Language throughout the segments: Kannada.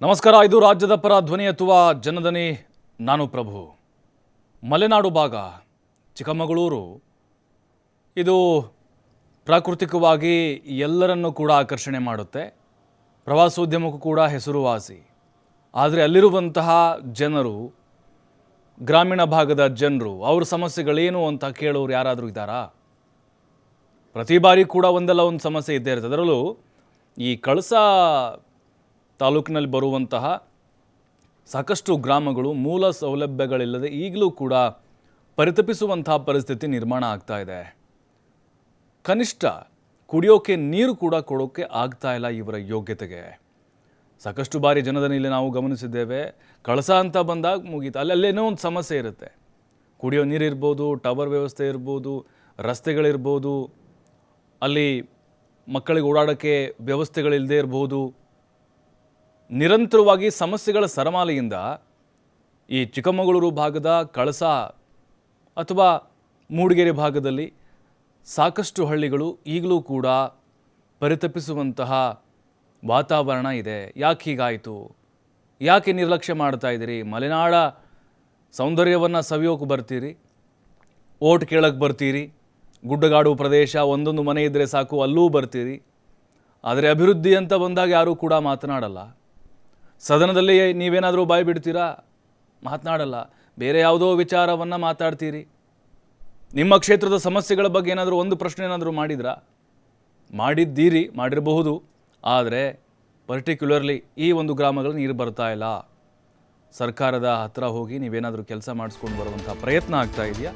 ನಮಸ್ಕಾರ. ಇದು ರಾಜ್ಯದ ಪರ ಧ್ವನಿ ಎತ್ತುವ ಜನದನಿ. ನಾನು ಪ್ರಭು. ಮಲೆನಾಡು ಭಾಗ ಚಿಕ್ಕಮಗಳೂರು ಇದು ಪ್ರಾಕೃತಿಕವಾಗಿ ಎಲ್ಲರನ್ನೂ ಕೂಡ ಆಕರ್ಷಣೆ ಮಾಡುತ್ತೆ. ಪ್ರವಾಸೋದ್ಯಮಕ್ಕೂ ಕೂಡ ಹೆಸರುವಾಸಿ. ಆದರೆ ಅಲ್ಲಿರುವಂತಹ ಜನರು, ಗ್ರಾಮೀಣ ಭಾಗದ ಜನರು, ಅವ್ರ ಸಮಸ್ಯೆಗಳೇನು ಅಂತ ಕೇಳೋರು ಯಾರಾದರೂ ಇದ್ದಾರಾ? ಪ್ರತಿ ಬಾರಿ ಕೂಡ ಒಂದಲ್ಲ ಒಂದು ಸಮಸ್ಯೆ ಇದ್ದೇ ಇರ್ತದೆ. ಅದರಲ್ಲೂ ಈ ಕಳಸಾ ತಾಲೂಕಿನಲ್ಲಿ ಬರುವಂತಹ ಸಾಕಷ್ಟು ಗ್ರಾಮಗಳು ಮೂಲ ಸೌಲಭ್ಯಗಳಿಲ್ಲದೆ ಈಗಲೂ ಕೂಡ ಪರಿತಪಿಸುವಂತಹ ಪರಿಸ್ಥಿತಿ ನಿರ್ಮಾಣ ಆಗ್ತಾ ಇದೆ. ಕನಿಷ್ಠ ಕುಡಿಯೋಕೆ ನೀರು ಕೂಡ ಕೊಡೋಕ್ಕೆ ಆಗ್ತಾ ಇಲ್ಲ ಇವರ ಯೋಗ್ಯತೆಗೆ. ಸಾಕಷ್ಟು ಬಾರಿ ಜನದನಿಯಲ್ಲಿ ನಾವು ಗಮನಿಸಿದ್ದೇವೆ. ಕಳಸಾ ಅಂತ ಬಂದಾಗ ಮುಗೀತು, ಅಲ್ಲೇನೋ ಒಂದು ಸಮಸ್ಯೆ ಇರುತ್ತೆ. ಕುಡಿಯೋ ನೀರು ಇರ್ಬೋದು, ಟವರ್ ವ್ಯವಸ್ಥೆ ಇರ್ಬೋದು, ರಸ್ತೆಗಳಿರ್ಬೋದು, ಅಲ್ಲಿ ಮಕ್ಕಳಿಗೆ ಓಡಾಡೋಕ್ಕೆ ವ್ಯವಸ್ಥೆಗಳಿಲ್ಲದೆ ಇರ್ಬೋದು. ನಿರಂತರವಾಗಿ ಸಮಸ್ಯೆಗಳ ಸರಮಾಲೆಯಿಂದ ಈ ಚಿಕ್ಕಮಗಳೂರು ಭಾಗದ ಕಳಸಾ ಅಥವಾ ಮೂಡಿಗೆರೆ ಭಾಗದಲ್ಲಿ ಸಾಕಷ್ಟು ಹಳ್ಳಿಗಳು ಈಗಲೂ ಕೂಡ ಪರಿತಪಿಸುವಂತಹ ವಾತಾವರಣ ಇದೆ. ಯಾಕೆ ಹೀಗಾಯಿತು? ಯಾಕೆ ನಿರ್ಲಕ್ಷ್ಯ ಮಾಡ್ತಾ ಇದ್ದೀರಿ? ಮಲೆನಾಡ ಸೌಂದರ್ಯವನ್ನು ಸವಿಯೋಕೆ ಬರ್ತೀರಿ, ಓಟ್ ಕೇಳಕ್ಕೆ ಬರ್ತೀರಿ, ಗುಡ್ಡಗಾಡು ಪ್ರದೇಶ ಒಂದೊಂದು ಮನೆ ಇದ್ದರೆ ಸಾಕು ಅಲ್ಲೂ ಬರ್ತೀರಿ. ಆದರೆ ಅಭಿವೃದ್ಧಿ ಅಂತ ಬಂದಾಗ ಯಾರೂ ಕೂಡ ಮಾತನಾಡಲ್ಲ. ಸದನದಲ್ಲಿ ನೀವೇನಾದರೂ ಬಾಯಿ ಬಿಡ್ತೀರಾ? ಮಾತನಾಡಲ್ಲ. ಬೇರೆ ಯಾವುದೋ ವಿಚಾರವನ್ನು ಮಾತಾಡ್ತೀರಿ. ನಿಮ್ಮ ಕ್ಷೇತ್ರದ ಸಮಸ್ಯೆಗಳ ಬಗ್ಗೆ ಏನಾದರೂ ಒಂದು ಪ್ರಶ್ನೆ ಏನಾದರೂ ಮಾಡಿದ್ರಾ? ಮಾಡಿದ್ದೀರಿ, ಮಾಡಿರಬಹುದು. ಆದರೆ ಪರ್ಟಿಕ್ಯುಲರ್ಲಿ ಈ ಒಂದು ಗ್ರಾಮಗಳಲ್ಲಿ ನೀರು ಬರ್ತಾ ಇಲ್ಲ. ಸರ್ಕಾರದ ಹತ್ತಿರ ಹೋಗಿ ನೀವೇನಾದರೂ ಕೆಲಸ ಮಾಡಿಸ್ಕೊಂಡು ಬರುವಂಥ ಪ್ರಯತ್ನ ಆಗ್ತಾ ಇದೆಯಾ?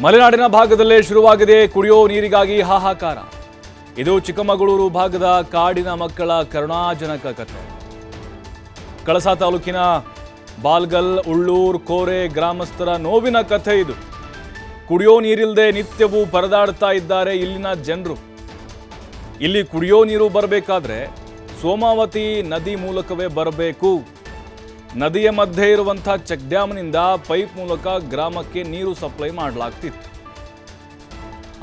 ಮಲೆನಾಡಿನ ಭಾಗದಲ್ಲೇ ಶುರುವಾಗಿದೆ ಕುಡಿಯೋ ನೀರಿಗಾಗಿ ಹಾಹಾಕಾರ. ಇದು ಚಿಕ್ಕಮಗಳೂರು ಭಾಗದ ಕಾಡಿನ ಮಕ್ಕಳ ಕರುಣಾಜನಕ ಕಥೆ. ಕಳಸಾ ತಾಲೂಕಿನ ಬಾಲ್ಗಲ್, ಉಳ್ಳೂರು, ಕೋರೆ ಗ್ರಾಮಸ್ಥರ ನೋವಿನ ಕಥೆ ಇದು. ಕುಡಿಯೋ ನೀರಿಲ್ಲದೆ ನಿತ್ಯವೂ ಪರದಾಡ್ತಾ ಇದ್ದಾರೆ ಇಲ್ಲಿನ ಜನರು. ಇಲ್ಲಿ ಕುಡಿಯೋ ನೀರು ಬರಬೇಕಾದ್ರೆ ಸೋಮಾವತಿ ನದಿ ಮೂಲಕವೇ ಬರಬೇಕು. ನದಿಯ ಮಧ್ಯೆ ಇರುವಂಥ ಚೆಕ್ ಡ್ಯಾಮ್ನಿಂದ ಪೈಪ್ ಮೂಲಕ ಗ್ರಾಮಕ್ಕೆ ನೀರು ಸಪ್ಲೈ ಮಾಡಲಾಗ್ತಿತ್ತು.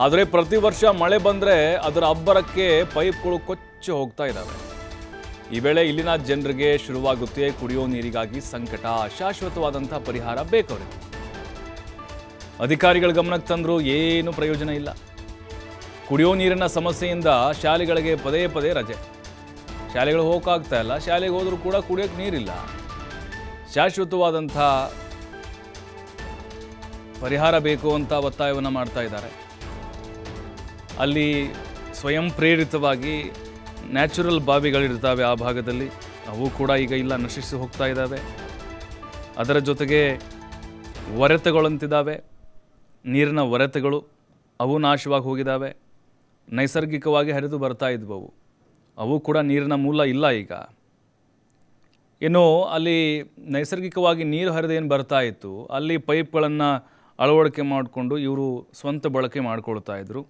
ಆದರೆ ಪ್ರತಿ ವರ್ಷ ಮಳೆ ಬಂದರೆ ಅದರ ಅಬ್ಬರಕ್ಕೆ ಪೈಪ್ಗಳು ಕೊಚ್ಚಿ ಹೋಗ್ತಾ ಇದ್ದಾವೆ. ಈ ವೇಳೆ ಇಲ್ಲಿನ ಜನರಿಗೆ ಶುರುವಾಗುತ್ತೆ ಕುಡಿಯೋ ನೀರಿಗಾಗಿ ಸಂಕಟ. ಶಾಶ್ವತವಾದಂಥ ಪರಿಹಾರ ಬೇಕವ್ರಿಗೆ. ಅಧಿಕಾರಿಗಳ ಗಮನಕ್ಕೆ ತಂದರೂ ಏನು ಪ್ರಯೋಜನ ಇಲ್ಲ. ಕುಡಿಯೋ ನೀರಿನ ಸಮಸ್ಯೆಯಿಂದ ಶಾಲೆಗಳಿಗೆ ಪದೇ ಪದೇ ರಜೆ. ಶಾಲೆಗಳು ಹೋಗೋಕ್ಕಾಗ್ತಾ ಇಲ್ಲ. ಶಾಲೆಗೆ ಹೋದರೂ ಕೂಡ ಕುಡಿಯೋಕ್ಕೆ ನೀರಿಲ್ಲ. ಶಾಶ್ವತವಾದಂಥ ಪರಿಹಾರ ಬೇಕು ಅಂತ ಒತ್ತಾಯವನ್ನು ಮಾಡ್ತಾ ಇದ್ದಾರೆ. ಅಲ್ಲಿ ಸ್ವಯಂ ಪ್ರೇರಿತವಾಗಿ ನ್ಯಾಚುರಲ್ ಬಾವಿಗಳಿರ್ತವೆ ಆ ಭಾಗದಲ್ಲಿ. ಅವು ಕೂಡ ಈಗ ಇಲ್ಲ, ನಶಿಸಿ ಹೋಗ್ತಾ ಇದ್ದಾವೆ. ಅದರ ಜೊತೆಗೆ ಒರೆತಗಳಂತಿದ್ದಾವೆ, ನೀರಿನ ಒರೆತಗಳು ಅವು ನಾಶವಾಗಿ ಹೋಗಿದ್ದಾವೆ. ನೈಸರ್ಗಿಕವಾಗಿ ಹರಿದು ಬರ್ತಾ ಇದ್ವವು, ಅವು ಕೂಡ ನೀರಿನ ಮೂಲ ಇಲ್ಲ ಈಗ. ಇನ್ನು ಅಲ್ಲಿ ನೈಸರ್ಗಿಕವಾಗಿ ನೀರು ಹರಿದೇನು ಬರ್ತಾ ಇತ್ತು, ಅಲ್ಲಿ ಪೈಪ್ಗಳನ್ನು ಅಳವಡಿಕೆ ಮಾಡಿಕೊಂಡು ಇವರು ಸ್ವಂತ ಬಳಕೆ ಮಾಡ್ಕೊಳ್ತಾ ಇದ್ರು.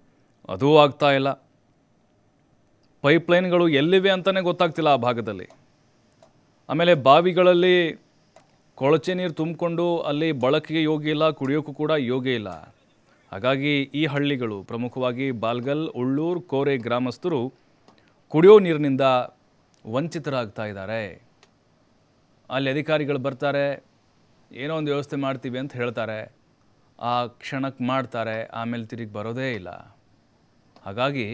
ಅದೂ ಆಗ್ತಾ ಇಲ್ಲ. ಪೈಪ್ಲೈನ್ಗಳು ಎಲ್ಲಿವೆ ಅಂತಲೇ ಗೊತ್ತಾಗ್ತಿಲ್ಲ ಆ ಭಾಗದಲ್ಲಿ. ಆಮೇಲೆ ಬಾವಿಗಳಲ್ಲಿ ಕೊಳಚೆ ನೀರು ತುಂಬಿಕೊಂಡು ಅಲ್ಲಿ ಬಳಕೆಗೆ ಯೋಗ್ಯ ಇಲ್ಲ, ಕುಡಿಯೋಕ್ಕೂ ಕೂಡ ಯೋಗ್ಯ ಇಲ್ಲ. ಹಾಗಾಗಿ ಈ ಹಳ್ಳಿಗಳು, ಪ್ರಮುಖವಾಗಿ ಬಾಲ್ಗಲ್, ಉಳ್ಳೂರು, ಕೋರೆ ಗ್ರಾಮಸ್ಥರು ಕುಡಿಯೋ ನೀರಿನಿಂದ ವಂಚಿತರಾಗ್ತಾ ಇದ್ದಾರೆ. ಅಲ್ಲಿ ಅಧಿಕಾರಿಗಳು ಬರ್ತಾರೆ, ಏನೋ ಒಂದು ವ್ಯವಸ್ಥೆ ಮಾಡ್ತೀವಿ ಅಂತ ಹೇಳ್ತಾರೆ. ಆ ಕ್ಷಣಕ್ಕೆ ಮಾಡ್ತಾರೆ, ಆಮೇಲೆ ತಿರುಗಿ ಬರೋದೇ ಇಲ್ಲ. ಹಾಗಾಗಿ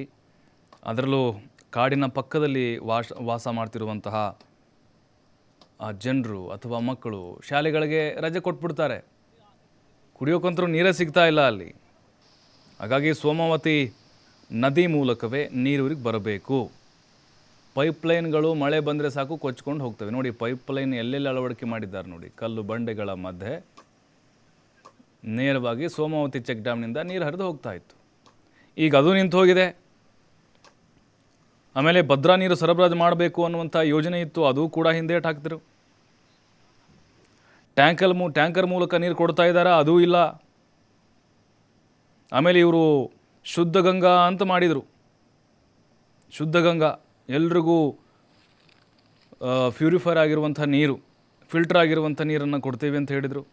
ಅದರಲ್ಲೂ ಕಾಡಿನ ಪಕ್ಕದಲ್ಲಿ ವಾಸ ಮಾಡ್ತಿರುವಂತಹ ಜನರು ಅಥವಾ ಮಕ್ಕಳು ಶಾಲೆಗಳಿಗೆ ರಜೆ ಕೊಟ್ಬಿಡ್ತಾರೆ. ಕುಡಿಯೋಕ್ಕಂತರೂ ನೀರೇ ಸಿಗ್ತಾ ಇಲ್ಲ ಅಲ್ಲಿ. ಹಾಗಾಗಿ ಸೋಮಾವತಿ ನದಿ ಮೂಲಕವೇ ನೀರಿಗೆ ಬರಬೇಕು. ಪೈಪ್ಲೈನ್ಗಳು ಮಳೆ ಬಂದರೆ ಸಾಕು ಕೊಚ್ಕೊಂಡು ಹೋಗ್ತವೆ. ನೋಡಿ, ಪೈಪ್ಲೈನ್ ಎಲ್ಲೆಲ್ಲಿ ಅಳವಡಿಕೆ ಮಾಡಿದ್ದಾರೆ ನೋಡಿ, ಕಲ್ಲು ಬಂಡೆಗಳ ಮಧ್ಯೆ ನೇರವಾಗಿ ಸೋಮಾವತಿ ಚೆಕ್ ಡ್ಯಾಮ್ನಿಂದ ನೀರು ಹರಿದು ಹೋಗ್ತಾ ಇತ್ತು. ಈಗ ಅದು ನಿಂತು ಹೋಗಿದೆ. ಆಮೇಲೆ ಭದ್ರಾ ನೀರು ಸರಬರಾಜು ಮಾಡಬೇಕು ಅನ್ನುವಂಥ ಯೋಜನೆ ಇತ್ತು, ಅದು ಕೂಡ ಹಿಂದೇಟು ಹಾಕ್ತಿರು. ಟ್ಯಾಂಕರ್ ಮೂಲಕ ನೀರು ಕೊಡ್ತಾ ಇದ್ದಾರೆ, ಅದೂ ಇಲ್ಲ. ಆಮೇಲೆ ಇವರು ಶುದ್ಧ ಗಂಗಾ ಅಂತ ಮಾಡಿದರು. ಶುದ್ಧ ಗಂಗಾ ಎಲ್ರಿಗೂ ಪ್ಯೂರಿಫೈರ್ ಆಗಿರುವಂಥ ನೀರು, ಫಿಲ್ಟರ್ ಆಗಿರುವಂಥ ನೀರನ್ನು ಕೊಡ್ತೀವಿ ಅಂತ ಹೇಳಿದರು.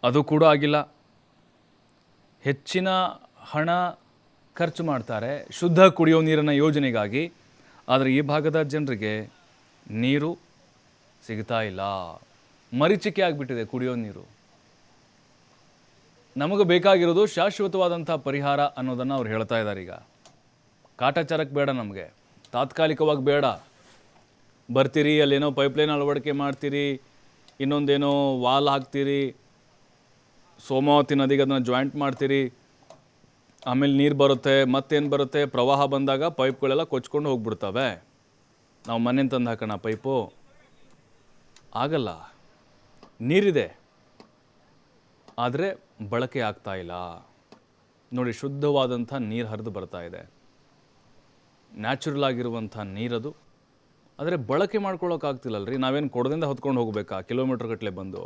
ಅದು ಕೂಡ ಆಗಿಲ್ಲ. ಹೆಚ್ಚಿನ ಹಣ ಖರ್ಚು ಮಾಡ್ತಾರೆ ಶುದ್ಧ ಕುಡಿಯೋ ನೀರಿನ ಯೋಜನೆಗಾಗಿ. ಆದರೆ ಈ ಭಾಗದ ಜನರಿಗೆ ನೀರು ಸಿಗ್ತಾ ಇಲ್ಲ, ಮರೀಚಿಕೆ ಆಗಿಬಿಟ್ಟಿದೆ ಕುಡಿಯೋ ನೀರು. ನಮಗೆ ಬೇಕಾಗಿರೋದು ಶಾಶ್ವತವಾದಂಥ ಪರಿಹಾರ ಅನ್ನೋದನ್ನು ಅವ್ರು ಹೇಳ್ತಾ ಇದ್ದಾರೆ. ಈಗ ಕಾಟಾಚಾರಕ್ಕೆ ಬೇಡ, ನಮಗೆ ತಾತ್ಕಾಲಿಕವಾಗಿ ಬೇಡ. ಬರ್ತೀರಿ, ಅಲ್ಲೇನೋ ಪೈಪ್ಲೈನ್ ಅಳವಡಿಕೆ ಮಾಡ್ತೀರಿ, ಇನ್ನೊಂದೇನೋ ವಾಲ್ ಹಾಕ್ತೀರಿ, ಸೋಮಾವತಿ ನದಿಗೆ ಅದನ್ನು ಜಾಯಿಂಟ್ ಮಾಡ್ತೀರಿ, ಆಮೇಲೆ ನೀರು ಬರುತ್ತೆ, ಮತ್ತೇನು ಬರುತ್ತೆ, ಪ್ರವಾಹ ಬಂದಾಗ ಪೈಪ್ಗಳೆಲ್ಲ ಕೊಚ್ಕೊಂಡು ಹೋಗ್ಬಿಡ್ತವೆ. ನಾವು ಮನೆಯಿಂದ ತಂದು ಹಾಕೋಣ ಪೈಪು? ಆಗಲ್ಲ. ನೀರಿದೆ, ಆದರೆ ಬಳಕೆ ಆಗ್ತಾ ಇಲ್ಲ. ನೋಡಿ, ಶುದ್ಧವಾದಂಥ ನೀರು ಹರಿದು ಬರ್ತಾ ಇದೆ, ನ್ಯಾಚುರಲ್ ಆಗಿರುವಂಥ ನೀರದು. ಆದರೆ ಬಳಕೆ ಮಾಡ್ಕೊಳ್ಳೋಕ್ಕಾಗ್ತಿಲ್ಲಲ್ರಿ. ನಾವೇನು ಕೊಡದಿಂದ ಹೊತ್ಕೊಂಡು ಹೋಗಬೇಕಾ ಕಿಲೋಮೀಟ್ರ್ ಗಟ್ಟಲೆ ಬಂದು?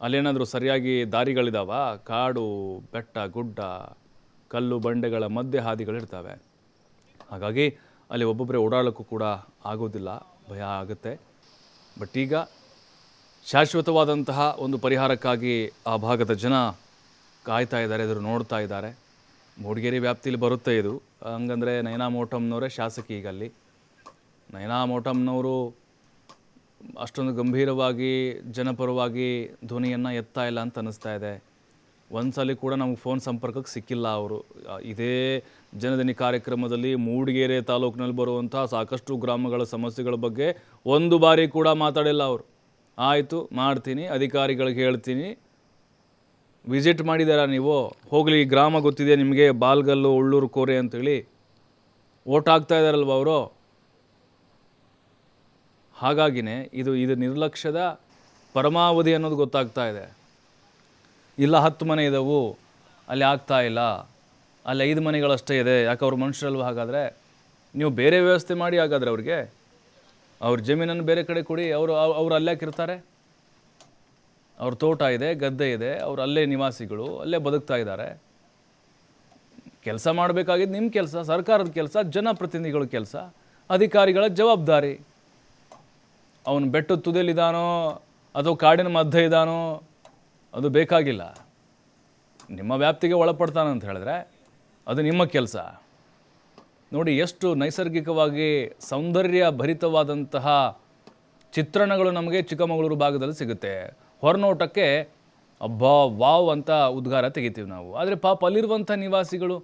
ಅಲ್ಲೇನಾದರೂ ಸರಿಯಾಗಿ ದಾರಿಗಳಿದಾವ? ಕಾಡು, ಬೆಟ್ಟ, ಗುಡ್ಡ, ಕಲ್ಲು ಬಂಡೆಗಳ ಮಧ್ಯೆ ಹಾದಿಗಳಿರ್ತವೆ. ಹಾಗಾಗಿ ಅಲ್ಲಿ ಒಬ್ಬೊಬ್ಬರೇ ಓಡಾಡೋಕ್ಕೂ ಕೂಡ ಆಗೋದಿಲ್ಲ, ಭಯ ಆಗುತ್ತೆ. ಬಟ್ ಈಗ ಶಾಶ್ವತವಾದಂತಹ ಒಂದು ಪರಿಹಾರಕ್ಕಾಗಿ ಆ ಭಾಗದ ಜನ ಕಾಯ್ತಾ ಇದ್ದಾರೆ, ಎದುರು ನೋಡ್ತಾ ಇದ್ದಾರೆ. ಮೂಡಿಗೆರೆ ವ್ಯಾಪ್ತಿಯಲ್ಲಿ ಬರುತ್ತೆ ಇದು. ಹಂಗಂದರೆ ನಯನಾ ಮೋಟಮ್ನವರೇ ಶಾಸಕಿ. ಈಗ ಅಲ್ಲಿ ನಯನಾ ಮೋಟಮ್ನವರು ಅಷ್ಟೊಂದು ಗಂಭೀರವಾಗಿ ಜನಪರವಾಗಿ ಧ್ವನಿಯನ್ನು ಎತ್ತಾ ಇಲ್ಲ ಅಂತ ಅನ್ನಿಸ್ತಾ ಇದೆ. ಒಂದು ಸಲ ಕೂಡ ನಮಗೆ ಫೋನ್ ಸಂಪರ್ಕಕ್ಕೆ ಸಿಕ್ಕಿಲ್ಲ ಅವರು. ಇದೇ ಜನದನಿ ಕಾರ್ಯಕ್ರಮದಲ್ಲಿ ಮೂಡಿಗೆರೆ ತಾಲೂಕಿನಲ್ಲಿ ಬರುವಂಥ ಸಾಕಷ್ಟು ಗ್ರಾಮಗಳ ಸಮಸ್ಯೆಗಳ ಬಗ್ಗೆ ಒಂದು ಬಾರಿ ಕೂಡ ಮಾತಾಡಿಲ್ಲ ಅವರು. ಆಯಿತು, ಮಾಡ್ತೀನಿ, ಅಧಿಕಾರಿಗಳಿಗೆ ಹೇಳ್ತೀನಿ. ವಿಸಿಟ್ ಮಾಡಿದಾರ ನೀವು? ಹೋಗಲಿ, ಗ್ರಾಮ ಗೊತ್ತಿದೆ ನಿಮಗೆ, ಬಾಲ್ಗಲ್ಲು, ಉಳ್ಳೂರು ಕೋರೆ ಅಂತೇಳಿ ಓಟ್ ಹಾಕ್ತಾ ಇದ್ದಾರಲ್ವ ಅವರು. ಹಾಗಾಗಿನೇ ಇದು ನಿರ್ಲಕ್ಷ್ಯದ ಪರಮಾವಧಿ ಅನ್ನೋದು ಗೊತ್ತಾಗ್ತಾ ಇದೆ. ಇಲ್ಲ 10 ಮನೆ ಇದ್ದವು, ಅಲ್ಲಿ ಆಗ್ತಾ ಇಲ್ಲ, ಅಲ್ಲಿ 5 ಮನೆಗಳಷ್ಟೇ ಇದೆ. ಯಾಕೆ ಅವ್ರ ಮನುಷ್ಯರಲ್ವ? ಹಾಗಾದರೆ ನೀವು ಬೇರೆ ವ್ಯವಸ್ಥೆ ಮಾಡಿ. ಹಾಗಾದರೆ ಅವ್ರಿಗೆ ಅವ್ರ ಜಮೀನನ್ನು ಬೇರೆ ಕಡೆ ಕೊಡಿ. ಅವರು ಅಲ್ಲಾಕಿರ್ತಾರೆ? ಅವ್ರ ತೋಟ ಇದೆ, ಗದ್ದೆ ಇದೆ, ಅವ್ರು ಅಲ್ಲೇ ನಿವಾಸಿಗಳು, ಅಲ್ಲೇ ಬದುಕ್ತಾ ಇದ್ದಾರೆ. ಕೆಲಸ ಮಾಡಬೇಕಾಗಿದ್ದು ನಿಮ್ಮ ಕೆಲಸ, ಸರ್ಕಾರದ ಕೆಲಸ, ಜನಪ್ರತಿನಿಧಿಗಳ ಕೆಲಸ, ಅಧಿಕಾರಿಗಳ ಜವಾಬ್ದಾರಿ. ಅವನು ಬೆಟ್ಟದ ತುದಿಯಲ್ಲಿದ್ದಾನೋ ಅಥವಾ ಕಾಡಿನ ಮಧ್ಯೆ ಇದ್ದಾನೋ ಅದು ಬೇಕಾಗಿಲ್ಲ. ನಿಮ್ಮ ವ್ಯಾಪ್ತಿಗೆ ಒಳಪಡ್ತಾನಂತ ಹೇಳಿದ್ರೆ ಅದು ನಿಮ್ಮ ಕೆಲಸ. ನೋಡಿ, ಎಷ್ಟು ನೈಸರ್ಗಿಕವಾಗಿ ಸೌಂದರ್ಯ ಭರಿತವಾದಂತಹ ಚಿತ್ರಣಗಳು ನಮಗೆ ಚಿಕ್ಕಮಗಳೂರು ಭಾಗದಲ್ಲಿ ಸಿಗುತ್ತೆ. ಹೊರನೋಟಕ್ಕೆ ಅಬ್ಬಾ ವಾವ್ ಅಂತ ಉದ್ಗಾರ ತೆಗಿತೀವಿ ನಾವು. ಆದರೆ ಪಾಪ ಅಲ್ಲಿರುವಂಥ ನಿವಾಸಿಗಳು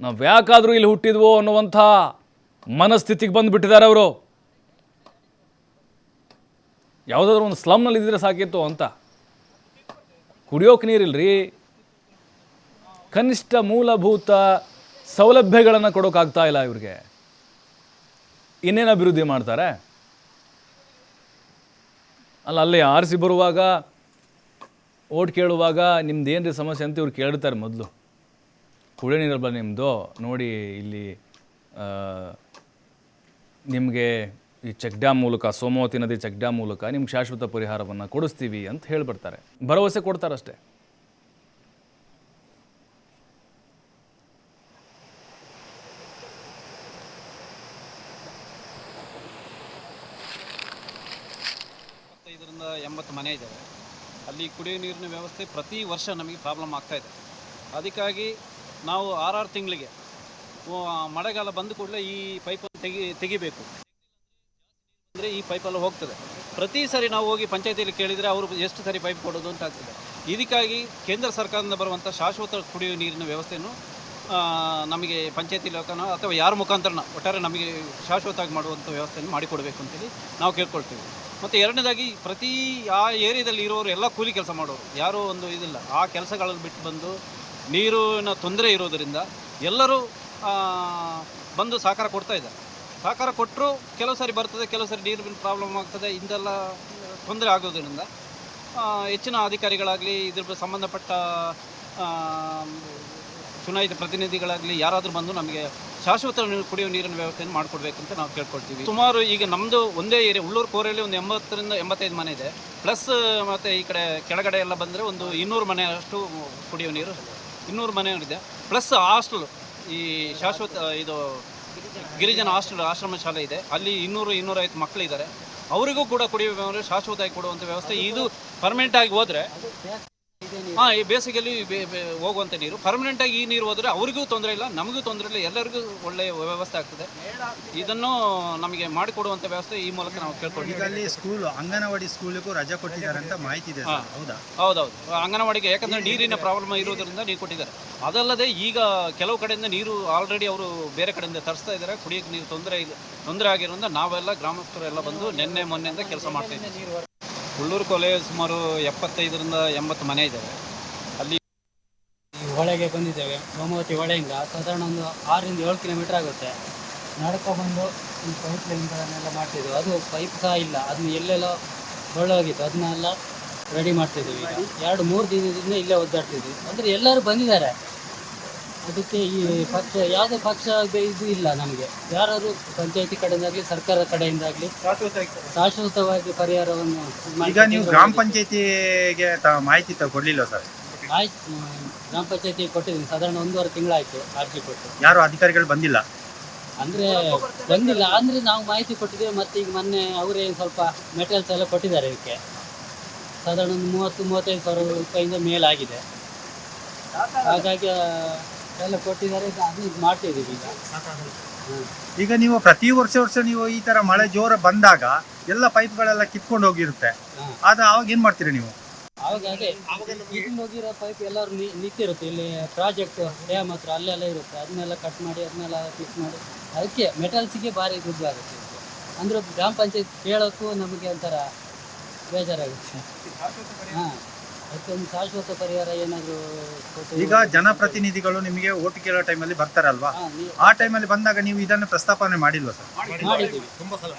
ನಾವು ಯಾಕಾದರೂ ಇಲ್ಲಿ ಹುಟ್ಟಿದ್ವೋ ಅನ್ನುವಂಥ ಮನಸ್ಥಿತಿಗೆ ಬಂದುಬಿಟ್ಟಿದ್ದಾರೆ ಅವರು. ಯಾವುದಾದ್ರೂ ಒಂದು ಸ್ಲಮ್ನಲ್ಲಿ ಇದ್ದರೆ ಸಾಕಿತ್ತು ಅಂತ. ಕುಡಿಯೋಕೆ ನೀರಿಲ್ರಿ, ಕನಿಷ್ಠ ಮೂಲಭೂತ ಸೌಲಭ್ಯಗಳನ್ನು ಕೊಡೋಕ್ಕಾಗ್ತಾ ಇಲ್ಲ ಇವ್ರಿಗೆ. ಇನ್ನೇನು ಅಭಿವೃದ್ಧಿ ಮಾಡ್ತಾರೆ? ಅಲ್ಲೇ ಆರಿಸಿ ಬರುವಾಗ ಓಟ್ ಕೇಳುವಾಗ ನಿಮ್ದು ಏನು ರೀ ಸಮಸ್ಯೆ ಅಂತ ಇವ್ರು ಕೇಳ್ತಾರೆ. ಮೊದಲು ಕುಡಿಯೋ ನೀರಲ್ಲ ನಿಮ್ಮದು, ನೋಡಿ ಇಲ್ಲಿ ನಿಮಗೆ ಈ ಚೆಕ್ ಡ್ಯಾಮ್ ಮೂಲಕ, ಸೋಮಾವತಿ ನದಿ ಚೆಕ್ ಡ್ಯಾಮ್ ಮೂಲಕ ನಿಮ್ಗೆ ಶಾಶ್ವತ ಪರಿಹಾರವನ್ನು ಕೊಡಿಸ್ತೀವಿ ಅಂತ ಹೇಳಿಬಿಡ್ತಾರೆ. ಭರವಸೆ ಕೊಡ್ತಾರಷ್ಟೇ. ಇದರಿಂದ 80 ಮನೆ ಇದ್ದಾವೆ. ಅಲ್ಲಿ ಕುಡಿಯೋ ನೀರಿನ ವ್ಯವಸ್ಥೆ ಪ್ರತಿ ವರ್ಷ ನಮಗೆ ಪ್ರಾಬ್ಲಮ್ ಆಗ್ತಾಯಿದೆ. ಅದಕ್ಕಾಗಿ ನಾವು 6 ತಿಂಗಳಿಗೆ ಮಳೆಗಾಲ ಬಂದ ಕೂಡಲೇ ಈ ಪೈಪನ್ನು ತೆಗಿಬೇಕು. ಅಂದರೆ ಈ ಪೈಪೆಲ್ಲ ಹೋಗ್ತದೆ. ಪ್ರತಿ ಸರಿ ನಾವು ಹೋಗಿ ಪಂಚಾಯತಿಯಲ್ಲಿ ಕೇಳಿದರೆ ಅವರು ಎಷ್ಟು ಸರಿ ಪೈಪ್ ಕೊಡೋದು ಅಂತ ಆಗ್ತದೆ. ಇದಕ್ಕಾಗಿ ಕೇಂದ್ರ ಸರ್ಕಾರದಿಂದ ಬರುವಂಥ ಶಾಶ್ವತ ಕುಡಿಯುವ ನೀರಿನ ವ್ಯವಸ್ಥೆಯನ್ನು ನಮಗೆ ಪಂಚಾಯತಿ ಲೋಕನ ಅಥವಾ ಯಾರ ಮುಖಾಂತರನ ಒಟ್ಟಾರೆ ನಮಗೆ ಶಾಶ್ವತವಾಗಿ ಮಾಡುವಂಥ ವ್ಯವಸ್ಥೆಯನ್ನು ಮಾಡಿಕೊಡಬೇಕು ಅಂತೇಳಿ ನಾವು ಕೇಳ್ಕೊಳ್ತೀವಿ. ಮತ್ತು ಎರಡನೇದಾಗಿ ಪ್ರತಿ ಆ ಏರಿಯಾದಲ್ಲಿ ಇರೋರು ಎಲ್ಲ ಕೂಲಿ ಕೆಲಸ ಮಾಡೋರು, ಯಾರೂ ಒಂದು ಇದಿಲ್ಲ. ಆ ಕೆಲಸಗಳನ್ನು ಬಿಟ್ಟು ಬಂದು ನೀರಿನ ತೊಂದರೆ ಇರೋದರಿಂದ ಎಲ್ಲರೂ ಬಂದು ಸಹಕಾರ ಕೊಡ್ತಾ ಇದ್ದಾರೆ. ಸಹಕಾರ ಕೊಟ್ಟರು ಕೆಲವು ಸಾರಿ ಬರ್ತದೆ, ಕೆಲವು ಸಾರಿ ನೀರಿನ ಪ್ರಾಬ್ಲಮ್ ಆಗ್ತದೆ. ಇಂದೆಲ್ಲ ತೊಂದರೆ ಆಗೋದ್ರಿಂದ ಹೆಚ್ಚಿನ ಅಧಿಕಾರಿಗಳಾಗಲಿ, ಇದ್ರ ಸಂಬಂಧಪಟ್ಟ ಚುನಾಯಿತ ಪ್ರತಿನಿಧಿಗಳಾಗಲಿ ಯಾರಾದರೂ ಬಂದು ನಮಗೆ ಶಾಶ್ವತ ಕುಡಿಯುವ ನೀರಿನ ವ್ಯವಸ್ಥೆಯನ್ನು ಮಾಡಿಕೊಡ್ಬೇಕಂತ ನಾವು ಕೇಳ್ಕೊಳ್ತೀವಿ. ಸುಮಾರು ಈಗ ನಮ್ಮದು ಒಂದೇ ಏರಿಯಾ ಉಳ್ಳೂರು ಕೋರೆಯಲ್ಲಿ ಒಂದು 80ರಿಂದ 85 ಮನೆ ಇದೆ. ಪ್ಲಸ್ ಮತ್ತು ಈ ಕಡೆ ಕೆಳಗಡೆ ಎಲ್ಲ ಬಂದರೆ ಒಂದು 200 ಮನೆ ಅಷ್ಟು ಕುಡಿಯುವ ನೀರು, 200 ಮನೆ ಇದೆ. ಪ್ಲಸ್ ಹಾಸ್ಟೆಲ್, ಈ ಶಾಶ್ವತ ಇದು ಗಿರಿಜನ ಹಾಸ್ಟೆಲ್, ಆಶ್ರಮ ಶಾಲೆ ಇದೆ. ಅಲ್ಲಿ 200-250 ಮಕ್ಕಳಿದ್ದಾರೆ. ಅವರಿಗೂ ಕೂಡ ಕುಡಿಯುವ ಶಾಶ್ವತವಾಗಿ ಕೊಡುವಂಥ ವ್ಯವಸ್ಥೆ ಇದು ಪರ್ಮನೆಂಟ್ ಆಗಿ ಹೋದರೆ ಹಾಂ, ಈ ಬೇಸಿಗೆಯಲ್ಲಿ ಹೋಗುವಂಥ ನೀರು ಪರ್ಮನೆಂಟಾಗಿ ಈ ನೀರು ಹೋದರೆ ಅವರಿಗೂ ತೊಂದರೆ ಇಲ್ಲ, ನಮಗೂ ತೊಂದರೆ ಇಲ್ಲ, ಎಲ್ಲರಿಗೂ ಒಳ್ಳೆಯ ವ್ಯವಸ್ಥೆ ಆಗ್ತದೆ. ಇದನ್ನು ನಮಗೆ ಮಾಡಿಕೊಡುವಂಥ ವ್ಯವಸ್ಥೆ ಈ ಮೂಲಕ ನಾವು ಕೇಳ್ಕೊಳ್ತೀವಿ. ಈಗ ಅಲ್ಲಿ ಸ್ಕೂಲ್ ಅಂಗನವಾಡಿ ಸ್ಕೂಲಿಗೂ ರಜೆ ಕೊಟ್ಟಿದ್ದಾರೆ ಅಂತ ಮಾಹಿತಿ ಇದೆ ಸರ್, ಹೌದಾ? ಹೌದೌದು, ಅಂಗನವಾಡಿಗೆ ಯಾಕಂದರೆ ನೀರಿನ ಪ್ರಾಬ್ಲಮ್ ಇರೋದ್ರಿಂದ ನೀರು ಕೊಟ್ಟಿದ್ದಾರೆ. ಅದಲ್ಲದೆ ಈಗ ಕೆಲವು ಕಡೆಯಿಂದ ನೀರು ಆಲ್ರೆಡಿ ಅವರು ಬೇರೆ ಕಡೆಯಿಂದ ತರಿಸ್ತಾ ಇದ್ದಾರೆ. ಕುಡಿಯೋಕ್ಕೆ ನೀರು ತೊಂದರೆ ಆಗಿರೋದ್ರಿಂದ ನಾವೆಲ್ಲ ಗ್ರಾಮಸ್ಥರು ಎಲ್ಲ ಬಂದು ನಿನ್ನೆ ಮೊನ್ನೆಯಿಂದ ಕೆಲಸ ಮಾಡ್ತಾ ಇದ್ದೀವಿ. ಉಳ್ಳೂರು ಕೊಲೆ ಸುಮಾರು 75ರಿಂದ 80 ಮನೆ ಇದ್ದಾವೆ. ಅಲ್ಲಿ ಹೊಳೆಗೆ ಬಂದಿದ್ದೇವೆ. ಸೋಮವತಿ ಹೊಳೆಯಿಂದ ಸಾಧಾರಣ ಒಂದು 6ರಿಂದ 7 ಕಿಲೋಮೀಟರ್ ಆಗುತ್ತೆ. ನಡ್ಕೊಬಂದು ಈ ಪೈಪ್ ಲೈನ್ಗಳನ್ನೆಲ್ಲ ಮಾಡ್ತಿದ್ದೇವೆ. ಅದು ಪೈಪ್ ಸಹ ಇಲ್ಲ, ಅದನ್ನ ಎಲ್ಲೆಲ್ಲ ಹೊರಳೋಗಿತ್ತು, ಅದನ್ನೆಲ್ಲ ರೆಡಿ ಮಾಡ್ತಿದ್ದೀವಿ. ಈಗ 2-3 ದಿನದಿಂದ ಇಲ್ಲೇ ಒದ್ದಾಡ್ತಿದ್ವಿ. ಅಂದರೆ ಎಲ್ಲರೂ ಬಂದಿದ್ದಾರೆ. ಅದಕ್ಕೆ ಈ ಪಕ್ಷ ಯಾವುದೇ ಪಕ್ಷ ಇದು ಇಲ್ಲ ನಮಗೆ. ಯಾರಾದರೂ ಪಂಚಾಯತಿ ಕಡೆಯಿಂದಾಗಲಿ ಸರ್ಕಾರದ ಕಡೆಯಿಂದಾಗಲಿ ಶಾಶ್ವತವಾಗಿ ಪರಿಹಾರವನ್ನು ಈಗ ನೀವು ಗ್ರಾಮ ಪಂಚಾಯತಿಗೆ ಮಾಹಿತಿ ಕೊಡ್ಲಿಲ್ಲ ಸರ್? ಆಯ್ತು, ಗ್ರಾಮ ಪಂಚಾಯತಿ ಕೊಟ್ಟಿದ್ದೀನಿ. ಸಾಧಾರಣ 1.5 ತಿಂಗಳಾಯಿತು ಅರ್ಜಿ ಕೊಟ್ಟು. ಯಾರು ಅಧಿಕಾರಿಗಳು ಬಂದಿಲ್ಲ? ಅಂದರೆ ಬಂದಿಲ್ಲ, ಅಂದರೆ ನಾವು ಮಾಹಿತಿ ಕೊಟ್ಟಿದ್ದೇವೆ. ಮತ್ತು ಈಗ ಮೊನ್ನೆ ಅವರೇ ಸ್ವಲ್ಪ ಮೆಟೀರಿಯಲ್ಸ್ ಎಲ್ಲ ಕೊಟ್ಟಿದ್ದಾರೆ. ಇದಕ್ಕೆ ಸಾಧಾರಣ ಒಂದು 30-35 ಸಾವಿರ ರೂಪಾಯಿಂದ ಮೇಲಾಗಿದೆ. ಹಾಗಾಗಿ ಎಲ್ಲ ಕೊಟ್ಟಿದ್ದಾರೆ. ಅದು ಇದು ಮಾಡ್ತಿದ್ದೀವಿ ಈಗ. ಈಗ ನೀವು ಪ್ರತಿ ವರ್ಷ ನೀವು ಈ ತರ ಮಳೆ ಜೋರ ಬಂದಾಗ ಎಲ್ಲ ಪೈಪ್ಗಳೆಲ್ಲ ಕಿತ್ಕೊಂಡು ಹೋಗಿರುತ್ತೆ, ಆದ್ರೆ ಅವಾಗ ಏನ್ ಮಾಡ್ತೀರಿ ನೀವು? ಆವಾಗ ಅದೇ ಕಿತ್ಕೊಂಡು ಹೋಗಿರೋ ಪೈಪ್ ಎಲ್ಲರೂ ನಿಂತಿರುತ್ತೆ. ಇಲ್ಲಿ ಪ್ರಾಜೆಕ್ಟ್ ಡ್ಯಾಮ್ ಹತ್ರ ಅಲ್ಲೆಲ್ಲ ಇರುತ್ತೆ. ಅದನ್ನೆಲ್ಲ ಕಟ್ ಮಾಡಿ ಅದನ್ನೆಲ್ಲ ಫಿಕ್ಸ್ ಮಾಡಿ ಅದಕ್ಕೆ ಮೆಟಲ್ಸಿಗೆ ಭಾರಿ ದುಡ್ಡು ಆಗುತ್ತೆ. ಅಂದರೆ ಗ್ರಾಮ ಪಂಚಾಯತ್ ಕೇಳೋಕ್ಕೂ ನಮಗೆ ಒಂಥರ ಬೇಜಾರಾಗುತ್ತೆ. ಹಾಂ, ಅದಕ್ಕೊಂದು ಶಾಶ್ವತ ಪರಿಹಾರ ಏನಾದರೂ ಕೊಟ್ಟು. ಈಗ ಜನಪ್ರತಿನಿಧಿಗಳು ನಿಮಗೆ ಓಟ್ ಕೇಳೋ ಟೈಮಲ್ಲಿ ಬರ್ತಾರಲ್ವಾ, ಆ ಟೈಮಲ್ಲಿ ಬಂದಾಗ ನೀವು ಇದನ್ನು ಪ್ರಸ್ತಾಪನೆ ಮಾಡಿಲ್ವಾ ಸರ್? ಮಾಡಿದ್ದೀವಿ.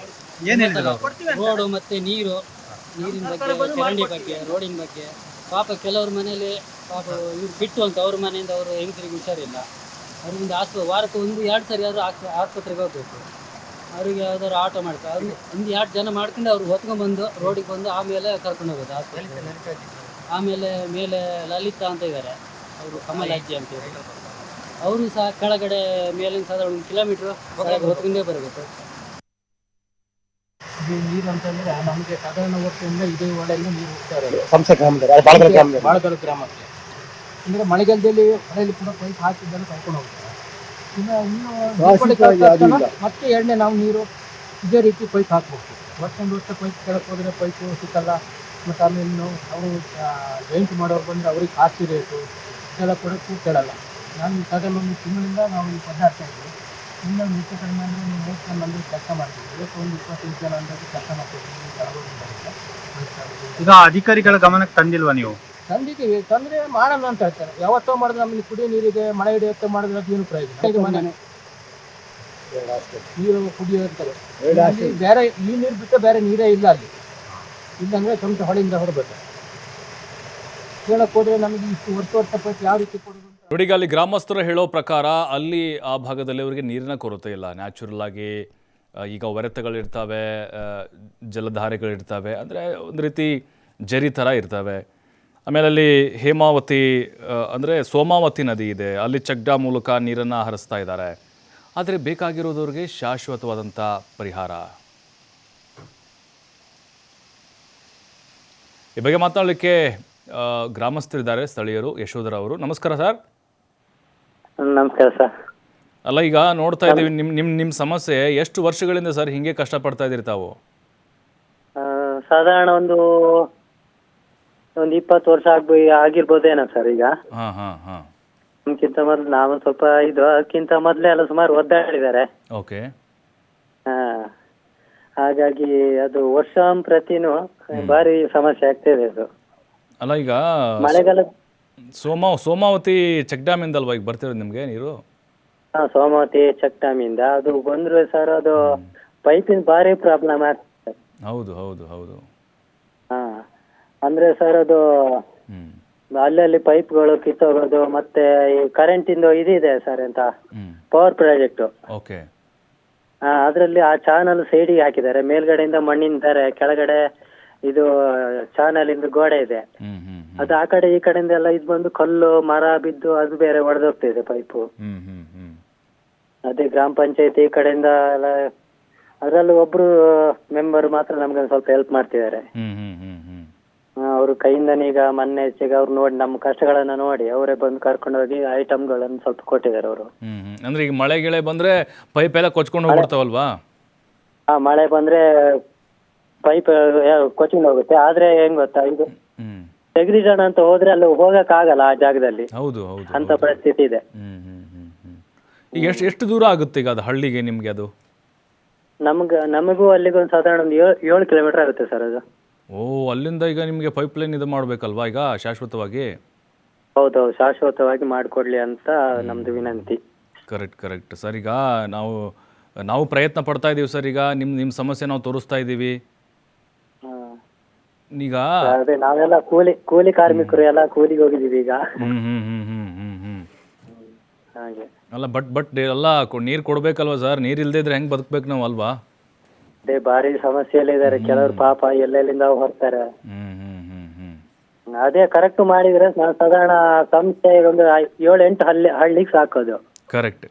ಏನ್ ಹೇಳಿದ್ರು? ರೋಡು ಮತ್ತು ನೀರಿನ ಬಗ್ಗೆ, ಚರಂಡಿ ಬಗ್ಗೆ, ರೋಡಿನ ಬಗ್ಗೆ. ಪಾಪ ಕೆಲವ್ರ ಮನೇಲಿ ಪಾಪ ಇವ್ರು ಬಿಟ್ಟು ಅಂತ ಅವ್ರ ಮನೆಯಿಂದ ಅವರು ಹೆಂಗಸರಿಗೆ ಹುಷಾರಿಲ್ಲ. ಅವ್ರಿಗೊಂದು ವಾರಕ್ಕೆ 1-2 ಸರಿ ಆದರೂ ಆಸ್ಪತ್ರೆಗೆ ಹೋಗ್ಬೇಕು. ಅವರಿಗೆ ಯಾವ್ದಾದ್ರು ಆಟೋ ಮಾಡ್ತಾರೆ. ಅವ್ರು 1-2 ಜನ ಮಾಡ್ಕೊಂಡು ಅವ್ರು ಹೊತ್ಕೊಂಡ್ಬಂದು ರೋಡಿಗೆ ಬಂದು ಆಮೇಲೆ ಕರ್ಕೊಂಡು ಹೋಗೋದು ಆಸ್ಪತ್ರೆ. ಆಮೇಲೆ ಮೇಲೆ ಲಲಿತಾ ಅಂತ ಇದ್ದಾರೆ, ಅವರು ಕಮಲ್ ಅಜ್ಜಿ ಅಂತ ಹೇಳಿ, ಅವರು ಸಹ ಕೆಳಗಡೆ ಮೇಲಿನ ಸಾಧಾರಣ 1 ಕಿಲೋಮೀಟ್ರ್ ಕೆಳಗೆ ಹೊತ್ಕೊಂಡೇ ಬರಬೇಕು. ಇದು ನೀರು ಅಂತಂದರೆ ನಮಗೆ ಸಾಧಾರಣ ವರ್ಷದಿಂದ ಇದೇ ಹೊಳೆಯಿಂದ ನೀರು ಹೋಗ್ತಾ ಇರೋದು ಬಾಳಗಲ್ ಗ್ರಾಮಕ್ಕೆ. ಅಂದರೆ ಮಳೆಗಾಲದಲ್ಲಿ ಹೊಳೆಯಲ್ಲಿ ಕೂಡ ಪೈಪ್ ಹಾಕಿದ್ದನ್ನು ಕರ್ಕೊಂಡು ಹೋಗ್ತಾರೆ. ಇನ್ನು ಮತ್ತೆ ಎರಡನೇ ನಾವು ನೀರು ಇದೇ ರೀತಿ ಪೈಪ್ ಹಾಕ್ಬೇಕು. ವರ್ಷ ಪೈಪ್ ಕೆಳಕ್ಕೆ ಹೋದರೆ ಪೈಪು ಸಿಕ್ಕಲ್ಲ. ಮತ್ತು ಆಮೇಲೆ ಅವರು ಜಾಯಿಂಟ್ ಮಾಡೋರು ಬಂದರೆ ಅವ್ರಿಗೆ ಕಾಸು ರೇಟು ಎಲ್ಲ ಕೊಡೋಕ್ಕೂ ಕೇಳಲ್ಲ. ನಾನು ಸಾಧಾರಣ 1 ತಿಂಗಳಿಂದ ನಾವು ಈ ಪದಾರ್ಥ ಇದ್ದೀವಿ. ಇನ್ನು ಹೆಚ್ಚು ಕಡಿಮೆ ಅಂದರೆ ನೀವು 30 ಜನ ಅಂದರೆ ಕೆಲಸ ಮಾಡ್ತೀವಿ. ಇವತ್ತು ಒಂದು 25 ಜನ ಅಂದರೆ ಕೆಲಸ ಮಾಡ್ತೀವಿ. ಈಗ ಅಧಿಕಾರಿಗಳ ಗಮನಕ್ಕೆ ತಂದಿಲ್ವಾ ನೀವು? ತಂದಿದ್ದೀವಿ, ತಂದರೆ ಮಾಡೋಣ ಅಂತ ಹೇಳ್ತಾರೆ. ಯಾವತ್ತೋ ಮಾಡಿದ್ರೆ ನಮಗೆ ಕುಡಿಯೋ ನೀರಿದೆ, ಮಳೆ ಹಿಡಿಯುತ್ತೆ ಮಾಡಿದ್ರೆ ಅದು ಏನು ಪ್ರಯೋಜನ? ಮನೆ ನೀರು ಕುಡಿಯುತ್ತಾರೆ. ಬೇರೆ ಈ ನೀರು ಬಿಟ್ಟು ಬೇರೆ ನೀರೇ ಇಲ್ಲ ಅಲ್ಲಿ. ಇಲ್ಲಾಂದರೆ ಸ್ವಂತ ಹೊಳೆಯಿಂದ ಹೊರಬೇಕು. ಕೇಳಕ್ಕೆ ಹೋದರೆ ನಮಗೆ ಇಷ್ಟು ವರ್ಷ ಪೈಪ್ ಯಾವ ರೀತಿ ಕೊಡೋದು ಅಂತ. ನೋಡಿ, ಅಲ್ಲಿ ಗ್ರಾಮಸ್ಥರು ಹೇಳೋ ಪ್ರಕಾರ ಅಲ್ಲಿ ಆ ಭಾಗದಲ್ಲಿ ಅವರಿಗೆ ನೀರಿನ ಕೊರತೆ ಇಲ್ಲ. ನ್ಯಾಚುರಲ್ ಆಗಿ ಈಗ ಒರೆತಗಳಿರ್ತವೆ, ಜಲಧಾರೆಗಳಿರ್ತವೆ, ಅಂದರೆ ಒಂದು ರೀತಿ ಜರಿ ಥರ ಇರ್ತವೆ. ಆಮೇಲೆ ಅಲ್ಲಿ ಹೇಮಾವತಿ ಅಂದರೆ ಸೋಮಾವತಿ ನದಿ ಇದೆ, ಅಲ್ಲಿ ಚೆಕ್ ಡ್ಯಾಮ್ ಮೂಲಕ ನೀರನ್ನು ಹರಿಸ್ತಾ ಇದ್ದಾರೆ. ಆದರೆ ಬೇಕಾಗಿರೋದವ್ರಿಗೆ ಶಾಶ್ವತವಾದಂಥ ಪರಿಹಾರ. ಈ ಬಗ್ಗೆ ಮಾತನಾಡಲಿಕ್ಕೆ ಗ್ರಾಮಸ್ಥರಿದ್ದಾರೆ, ಸ್ಥಳೀಯರು. ಯಶೋಧರ ಅವರು, ನಮಸ್ಕಾರ ಸರ್. ನಮಸ್ಕಾರ ಸರ್. ಅಲ್ಲ, ಈಗ ನೋಡ್ತಾ ಇದ್ದೀವಿ ನಿಮ್ಮ ಸಮಸ್ಯೆ ಎಷ್ಟು ವರ್ಷಗಳಿಂದ ಸರ್ ಹಿಂಗೆ ಕಷ್ಟಪಡ್ತಾ ಇದ್ದೀರಿ ತಾವು? ಸಾಧಾರಣ ಒಂದು 20 ವರ್ಷ ಆಗಿರ್ಬೋದೇನೋ ಸರ್. ಈಗ ನಮ್ಗಿಂತ ಮೊದಲು ನಾವು ಸ್ವಲ್ಪ ಅದಕ್ಕಿಂತ ಮೊದಲೇ ಎಲ್ಲ ಸುಮಾರು ಒದ್ದಾಡಿದ್ದಾರೆ. ಓಕೆ. ಹಾಗಾಗಿ ಅದು ವರ್ಷಂಪ್ರತಿನೂ ಭಾರಿ ಸಮಸ್ಯೆ ಆಗ್ತಿದೆ ಅದು. ಅಲ್ಲ, ಈಗ ಮಳೆಗಾಲ ಸೋಮಾವತಿ ಚೆಕ್ ಡ್ಯಾಮ್ ಇಂದಲ್ವಾ ಈಗ ಬರ್ತಿರೋದು ನಿಮಗೆ ನೀರು? ಸೋಮಾವತಿ ಚೆಕ್ ಡ್ಯಾಮ್ ಇಂದ ಅದು ಬಂದ್ರೆ ಸರ್, ಅದು ಪೈಪಿನ ಭಾರಿ ಪ್ರಾಬ್ಲಮ್ ಆಗ್ತದೆ. ಹೌದು ಹೌದು ಹೌದು. ಅಂದ್ರೆ ಸರ್ ಅದು ಅಲ್ಲಲ್ಲಿ ಪೈಪ್ಗಳು ಕಿತ್ತೋಗೋದು, ಮತ್ತೆ ಈ ಕರೆಂಟ್ ಇಂದು ಇದಿದೆ ಸರ್ ಅಂತ ಪವರ್ ಪ್ರಾಜೆಕ್ಟ್. ಓಕೆ. ಅದರಲ್ಲಿ ಆ ಚಾನಲ್ ಸೈಡಿಗೆ ಹಾಕಿದ್ದಾರೆ. ಮೇಲ್ಗಡೆಯಿಂದ ಮಣ್ಣಿನ ತಾರೆ, ಕೆಳಗಡೆ ಇದು ಚಾನಲ್ ಇಂದ ಗೋಡೆ ಇದೆ. ಅದು ಆ ಕಡೆ ಈ ಕಡೆಯಿಂದ ಎಲ್ಲ ಇದು ಬಂದು ಕಲ್ಲು ಮರ ಬಿದ್ದು ಅದು ಬೇರೆ ಒಡೆದೋಗ್ತಿದೆ ಪೈಪು. ಅದೇ ಗ್ರಾಮ ಪಂಚಾಯತಿ ಈ ಕಡೆಯಿಂದ ಎಲ್ಲ, ಅದರಲ್ಲೂ ಒಬ್ರು ಮೆಂಬರ್ ಮಾತ್ರ ನಮ್ಗೆ ಸ್ವಲ್ಪ ಹೆಲ್ಪ್ ಮಾಡ್ತಿದ್ದಾರೆ. ಅವ್ರ ಕೈಯಿಂದನೇ ಈಗ ಮೊನ್ನೆ ಹೆಚ್ಚಿಗೆ ಅವ್ರು ನೋಡಿ ನಮ್ಮ ಕಷ್ಟಗಳನ್ನ ನೋಡಿ ಅವರೇ ಬಂದು ಕರ್ಕೊಂಡೋಗಿ ಐಟಮ್ಗಳನ್ನು ಸ್ವಲ್ಪ ಕೊಟ್ಟಿದ್ದಾರೆ ಅವರು. ಅಂದ್ರೆ ಈಗ ಮಳೆ ಗಿಳೆ ಬಂದ್ರೆ ಪೈಪ್ ಎಲ್ಲ ಕೊಚ್ಕೊಂಡು ಹೋಗ್ಬಿಡ್ತಾವಲ್ವಾ? ಮಳೆ ಬಂದ್ರೆ ಪೈಪ್ ಕೊಚ್ಕೊಂಡು ಹೋಗುತ್ತೆ. ಆದ್ರೆ ಹೆಂಗ್ ಗೊತ್ತಾ, ಇದು ತೆಗ್ದಿಡೋಣ ಅಂತ ಹೋದ್ರೆ ಅಲ್ಲಿ ಹೋಗಕ್ ಆಗಲ್ಲ ಆ ಜಾಗದಲ್ಲಿ. ಹೌದು ಹೌದು ಅಂತ ಪರಿಸ್ಥಿತಿ ಇದೆ. ಈಗ ಎಷ್ಟು ದೂರ ಆಗುತ್ತೆ ಈಗ ಅದು ಹಳ್ಳಿಗೆ ನಿಮ್ಗೆ? ಅದು ನಮಗೂ ಅಲ್ಲಿಗೆ ಒಂದು ಸಾಧಾರಣ ಒಂದು 7 ಕಿಲೋಮೀಟರ್ ಆಗುತ್ತೆ ಸರ್ ಅದು. ಓ, ಅಲ್ಲಿಂದ ಈಗ ನಿಮಗೆ ಪೈಪ್ ಲೈನ್ ಇದು ಮಾಡ್ಬೇಕಲ್ವಾ ಈಗ ಶಾಶ್ವತವಾಗಿ? ಹೌದೌದು, ಶಾಶ್ವತವಾಗಿ ಮಾಡಿಕೊಡ್ಲಿ ಅಂತ ನಮ್ದು ವಿನಂತಿ. Correct sir. ಈಗ ನಾವು ಪ್ರಯತ್ನ ಪಡ್ತಾ ಇದೀವಿ ಸರ್. ಈಗ ನಿಮ್ಮ ಸಮಸ್ಯೆ ನಾವು ತೋರಿಸ್ತಾ ಇದ್ದೀವಿ. ಈಗ ಅದೇ ನಾವೆಲ್ಲ ಕೂಲಿ ಕಾರ್ಮಿಕರು ಎಲ್ಲ ಕೂಲಿಗೆ ಹೋಗಿದ್ದೀವಿ ಈಗ. ಹಾಗೆ ಅಲ್ಲ ಬಟ್ ಎಲ್ಲ ನೀರು ಕೊಡ್ಬೇಕಲ್ವಾ ಸರ್? ನೀರು ಇಲ್ಲದೆ ಇದ್ರೆ ಹೆಂಗ್ ಬದುಕ್ಬೇಕು ನಾವು ಅಲ್ವಾ? ಅದೇ ಭಾರಿ ಸಮಸ್ಯೆಯಲ್ಲಿ ಇದಾರೆ ಕೆಲವರು, ಪಾಪ ಎಲ್ಲೆಲ್ಲಿಂದ ಹೊರ್ತಾರೆ. ಅದೇ ಕರೆಕ್ಟ್ ಮಾಡಿದ್ರೆ ಸಾಧಾರಣ ಸಂಸ್ಥೆ ಒಂದು 7-8 ಹಳ್ಳಿಗೆ ಸಾಕೋದು. ಕರೆಕ್ಟ್.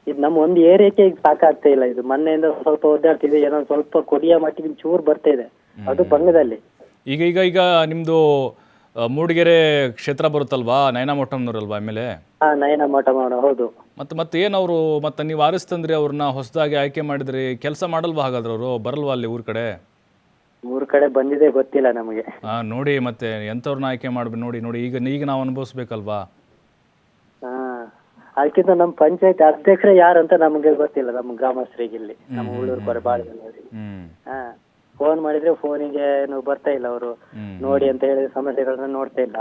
ಇದು ನಮ್ಮ ಒಂದು ಏರಿಯಾಕ್ಕೆ ಈಗ ಸಾಕಾಗ್ತಾ ಇಲ್ಲ. ಇದು ಮೊನ್ನೆಯಿಂದ ಸ್ವಲ್ಪ ಒದ್ದಾಡ್ತಿದೆ, ಏನೋ ಸ್ವಲ್ಪ ಕೊಡಿಯ ಮಟ್ಟಿಗೆ ಚೂರು ಬರ್ತಾ ಇದೆ, ಅದು ಬಂಗದಲ್ಲಿ. ಈಗ ನಿಮ್ದು ಮೂಡಿಗೆರೆ ಕ್ಷೇತ್ರ ಬರುತ್ತಲ್ವಾ, ನಯನಾ ಮೋಟಮ್ನವ್ರಲ್ವಾ ಆಮೇಲೆ? ನಯನಾ ಮೋಟಮ್, ಹೌದು. ಮತ್ತೆ ಏನವರು ಮತ್ತೆ ನೀವು ಆರಿಸ್ತಂದ್ರಿ ಅವ್ರನ್ನ, ಹೊಸದಾಗಿ ಆಯ್ಕೆ ಮಾಡಿದ್ರಿ, ಕೆಲಸ ಮಾಡಲ್ವಾ ಹಾಗಾದ್ರೆ ಅವರು? ಬರಲ್ವಾ ಅಲ್ಲಿ ಊರ್ ಕಡೆ? ಊರ್ ಕಡೆ ಬಂದಿದೆ ಗೊತ್ತಿಲ್ಲ ನಮಗೆ. ನೋಡಿ ಮತ್ತೆ ಎಂಥವ್ರನ್ನ ಆಯ್ಕೆ ಮಾಡ್ಬೇಕು ನೋಡಿ ಈಗ ನಾವು ಅನುಭವಿಸ್ಬೇಕಲ್ವಾ? ಅದಕ್ಕಿಂತ ನಮ್ಮ ಪಂಚಾಯತ್ ಅಧ್ಯಕ್ಷರೇ ಯಾರು ಅಂತ ನಮಗೆ ಗೊತ್ತಿಲ್ಲ, ನಮ್ಮ ಗ್ರಾಮಸ್ಥರಿಗೆ ಇಲ್ಲಿ ನಮ್ಮ ಉಳ್ಳೂರು ಕೊರಬಾಳದಲ್ಲಿ. ಫೋನ್ ಮಾಡಿದ್ರೆ ಫೋನಿಗೆ ಬರ್ತಾ ಇಲ್ಲ ಅವರು, ನೋಡಿ ಅಂತ ಹೇಳಿದ ಸಮಸ್ಯೆಗಳನ್ನ ನೋಡ್ತಾ ಇಲ್ಲ.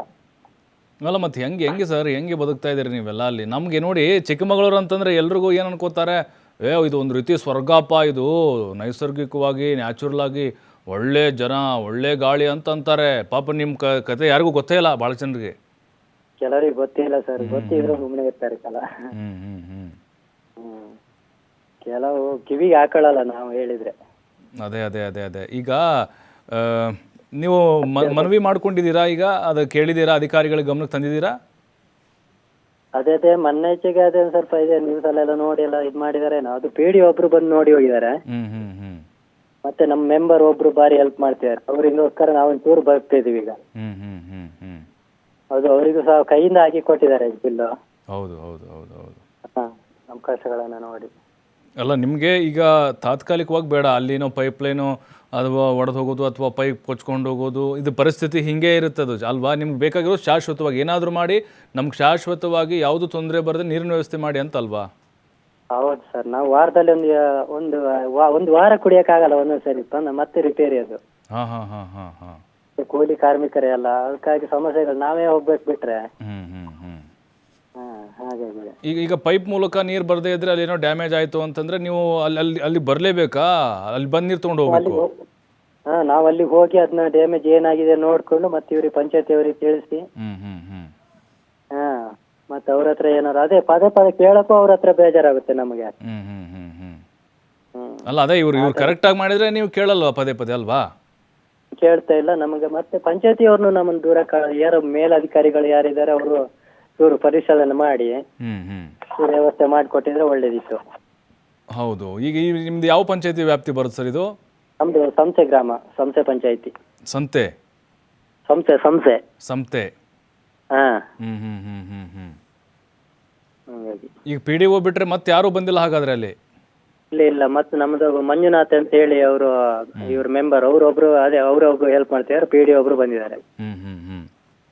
ಅಲ್ಲ ಮತ್ತೆ ಹೆಂಗೆ ಸರ್, ಹೆಂಗೆ ಬದುಕ್ತಾ ಇದ್ದೀರಿ ನೀವೆಲ್ಲ ಅಲ್ಲಿ? ನಮಗೆ ನೋಡಿ ಚಿಕ್ಕಮಗಳೂರು ಅಂತಂದ್ರೆ ಎಲ್ರಿಗೂ ಏನು ಅನ್ಕೋತಾರೆ, ಇದು ಒಂದು ರೀತಿ ಸ್ವರ್ಗಪ್ಪ, ಇದು ನೈಸರ್ಗಿಕವಾಗಿ ನ್ಯಾಚುರಲ್ ಆಗಿ ಒಳ್ಳೆ ಜನ, ಒಳ್ಳೆ ಗಾಳಿ ಅಂತ ಅಂತಾರೆ. ಪಾಪ ನಿಮ್ಮ ಕತೆ ಯಾರಿಗೂ ಗೊತ್ತೇ ಇಲ್ಲ, ಭಾಳ ಜನರಿಗೆ. ಕೆಲವರಿಗೆ ಗೊತ್ತಿಲ್ಲ ಸರ್, ಗೊತ್ತಿದ್ರು ಸುಮ್ಮನೆ ಇರ್ತಾರೆ ಕೆಲವು ಕಿವಿಗೆ ಹಾಕೊಳ್ಳಲ್ಲ ನಾವು ಹೇಳಿದ್ರೆ. ಅದೇ ಈಗ ನೀವು ಮನವಿ ಮಾಡ್ಕೊಂಡಿದ್ದೀರಾ? ಈಗ ಅದು ಕೇಳಿದ್ದೀರಾ? ಅಧಿಕಾರಿಗಳ ಗಮನಕ್ಕೆ ತಂದಿದ್ದೀರಾ? ಅದೇ ಮೊನ್ನೆಚಿಗೆ ಅದೇ ಸ್ವಲ್ಪ ಇದೆ ನ್ಯೂಸ್ ಅಲ್ಲೆಲ್ಲ ನೋಡಿ ಎಲ್ಲ ಇದು ಮಾಡಿದಾರೆ. ಅದು PD ಒಬ್ರು ಬಂದು ನೋಡಿ ಹೋಗಿದ್ದಾರೆ. ಮತ್ತೆ ನಮ್ಮ ಮೆಂಬರ್ ಒಬ್ರು ಬಾರಿ ಹೆಲ್ಪ್ ಮಾಡ್ತಿದ್ದಾರೆ. ಅವ್ರಿಗೋಸ್ಕರ ನಾವು ಒಂಚೂರು ಬರ್ತಾ ಇದೀವಿ ಈಗ. ಹೌದು, ಅವರಿಗೂ ಸಹ ಕೈಯಿಂದ ಹಾಕಿ ಕೊಟ್ಟಿದ್ದಾರೆ ಬಿಲ್ಲು. ಹೌದು ನಮ್ಮ ಕಷ್ಟಗಳನ್ನ ನೋಡಿ. ಅಲ್ಲ ನಿಮಗೆ ಈಗ ತಾತ್ಕಾಲಿಕವಾಗಿ ಬೇಡ, ಅಲ್ಲಿನೋ ಪೈಪ್ ಲೈನು ಅಥವಾ ಒಡೆದು ಹೋಗೋದು ಅಥವಾ ಪೈಪ್ ಕೊಚ್ಕೊಂಡು ಹೋಗೋದು, ಇದು ಪರಿಸ್ಥಿತಿ ಹಿಂಗೆ ಇರುತ್ತದು ಅಲ್ವಾ? ನಿಮ್ಗೆ ಬೇಕಾಗಿರೋದು ಶಾಶ್ವತವಾಗಿ ಏನಾದರೂ ಮಾಡಿ ನಮ್ಗೆ ಶಾಶ್ವತವಾಗಿ ಯಾವುದು ತೊಂದರೆ ಬರದೆ ನೀರಿನ ವ್ಯವಸ್ಥೆ ಮಾಡಿ ಅಂತ ಅಲ್ವಾ? ಹೌದು ಸರ್, ನಾವು ವಾರದಲ್ಲಿ ಒಂದು ವಾರ ಕುಡಿಯೋಕ್ಕಾಗಲ್ಲ ಒಂದೊಂದ್ಸರಿ ಮತ್ತೆ ರಿಪೇರಿ ಅದು. ಕೂಲಿ ಕಾರ್ಮಿಕರೇ ಅಲ್ಲ, ಅದಕ್ಕಾಗಿ ಸಮಸ್ಯೆಗಳು ನಾವೇ ಹೋಗ್ಬೇಕು ಬಿಟ್ರೆ. ಹಾಗಾಗಿ ಈಗ ಪೈಪ್ ಮೂಲಕ ನೀರು ಬರದೇ ಇದ್ರೆ ಅಲ್ಲಿ ಏನೋ ಡ್ಯಾಮೇಜ್ ಆಯ್ತು ಅಂತಂದ್ರೆ ನೀವು ಅಲ್ಲಿ ಬರಲೇಬೇಕಾ? ಅಲ್ಲಿ ಬಂದು ನೀರು ತೊಗೊಂಡು ಹೋಗ್ಬೇಕು? ನಾವು ಅಲ್ಲಿಗೆ ಹೋಗಿ ಅದನ್ನ ಡ್ಯಾಮೇಜ್ ಏನಾಗಿದೆ ನೋಡ್ಕೊಂಡು ಮತ್ತೆ ಇವ್ರಿಗೆ ಪಂಚಾಯತಿ ಅವರಿಗೆ ತಿಳಿಸಿ, ಮತ್ತೆ ಅವ್ರ ಹತ್ರ ಏನಾರು ಅದೇ ಪದೇ ಕೇಳಕ್ಕೂ ಅವ್ರ ಹತ್ರ ಬೇಜಾರಾಗುತ್ತೆ ನಮಗೆ. ಅಲ್ಲ ಅದೇ ಇವ್ರು ಕರೆಕ್ಟ್ ಆಗಿ ಮಾಡಿದ್ರೆ ನೀವು ಕೇಳಲ್ವಾ ಪದೇ ಅಲ್ವಾ? ಕೇಳ್ತಾ ಇಲ್ಲ ನಮಗೆ. ಮತ್ತೆ ಪಂಚಾಯತಿ ಅವ್ರನ್ನು ನಮ್ಮನ್ನು ದೂರ ಯಾರು ಮೇಲಧಿಕಾರಿಗಳು ಯಾರಿದ್ದಾರೆ ಅವರು ಇವರು ಪರಿಶೀಲನೆ ಮಾಡಿ ವ್ಯವಸ್ಥೆ ಮಾಡಿಕೊಟ್ಟಿದ್ರೆ ಒಳ್ಳೇದಿತ್ತು. ಹೌದು. ಈಗ ನಿಮ್ದು ಯಾವ ಪಂಚಾಯತಿ ವ್ಯಾಪ್ತಿ ಬರುತ್ತೆ ಸರ್ ಇದು? ನಮ್ದು ಸಂಸೆ ಗ್ರಾಮ, ಸಂಸೆ ಪಂಚಾಯತಿ. ಸಂತೆ? ಸಂತೆ. ಈಗ PDO ಬಿಟ್ರೆ ಮತ್ತೆ ಯಾರು ಬಂದಿಲ್ಲ ಹಾಗಾದ್ರೆ ಅಲ್ಲಿ? ಇಲ್ಲ ಮತ್ತೆ ನಮ್ದು ಮಂಜುನಾಥ್ ಅಂತ ಹೇಳಿ ಅವರು ಇವ್ರ ಮೆಂಬರ್, ಅವರೊಬ್ರು ಅದೇ ಅವರೊಬ್ರು ಹೆಲ್ಪ್ ಮಾಡ್ತಿದ್ದಾರೆ. PD ಒಬ್ರು ಬಂದಿದ್ದಾರೆ,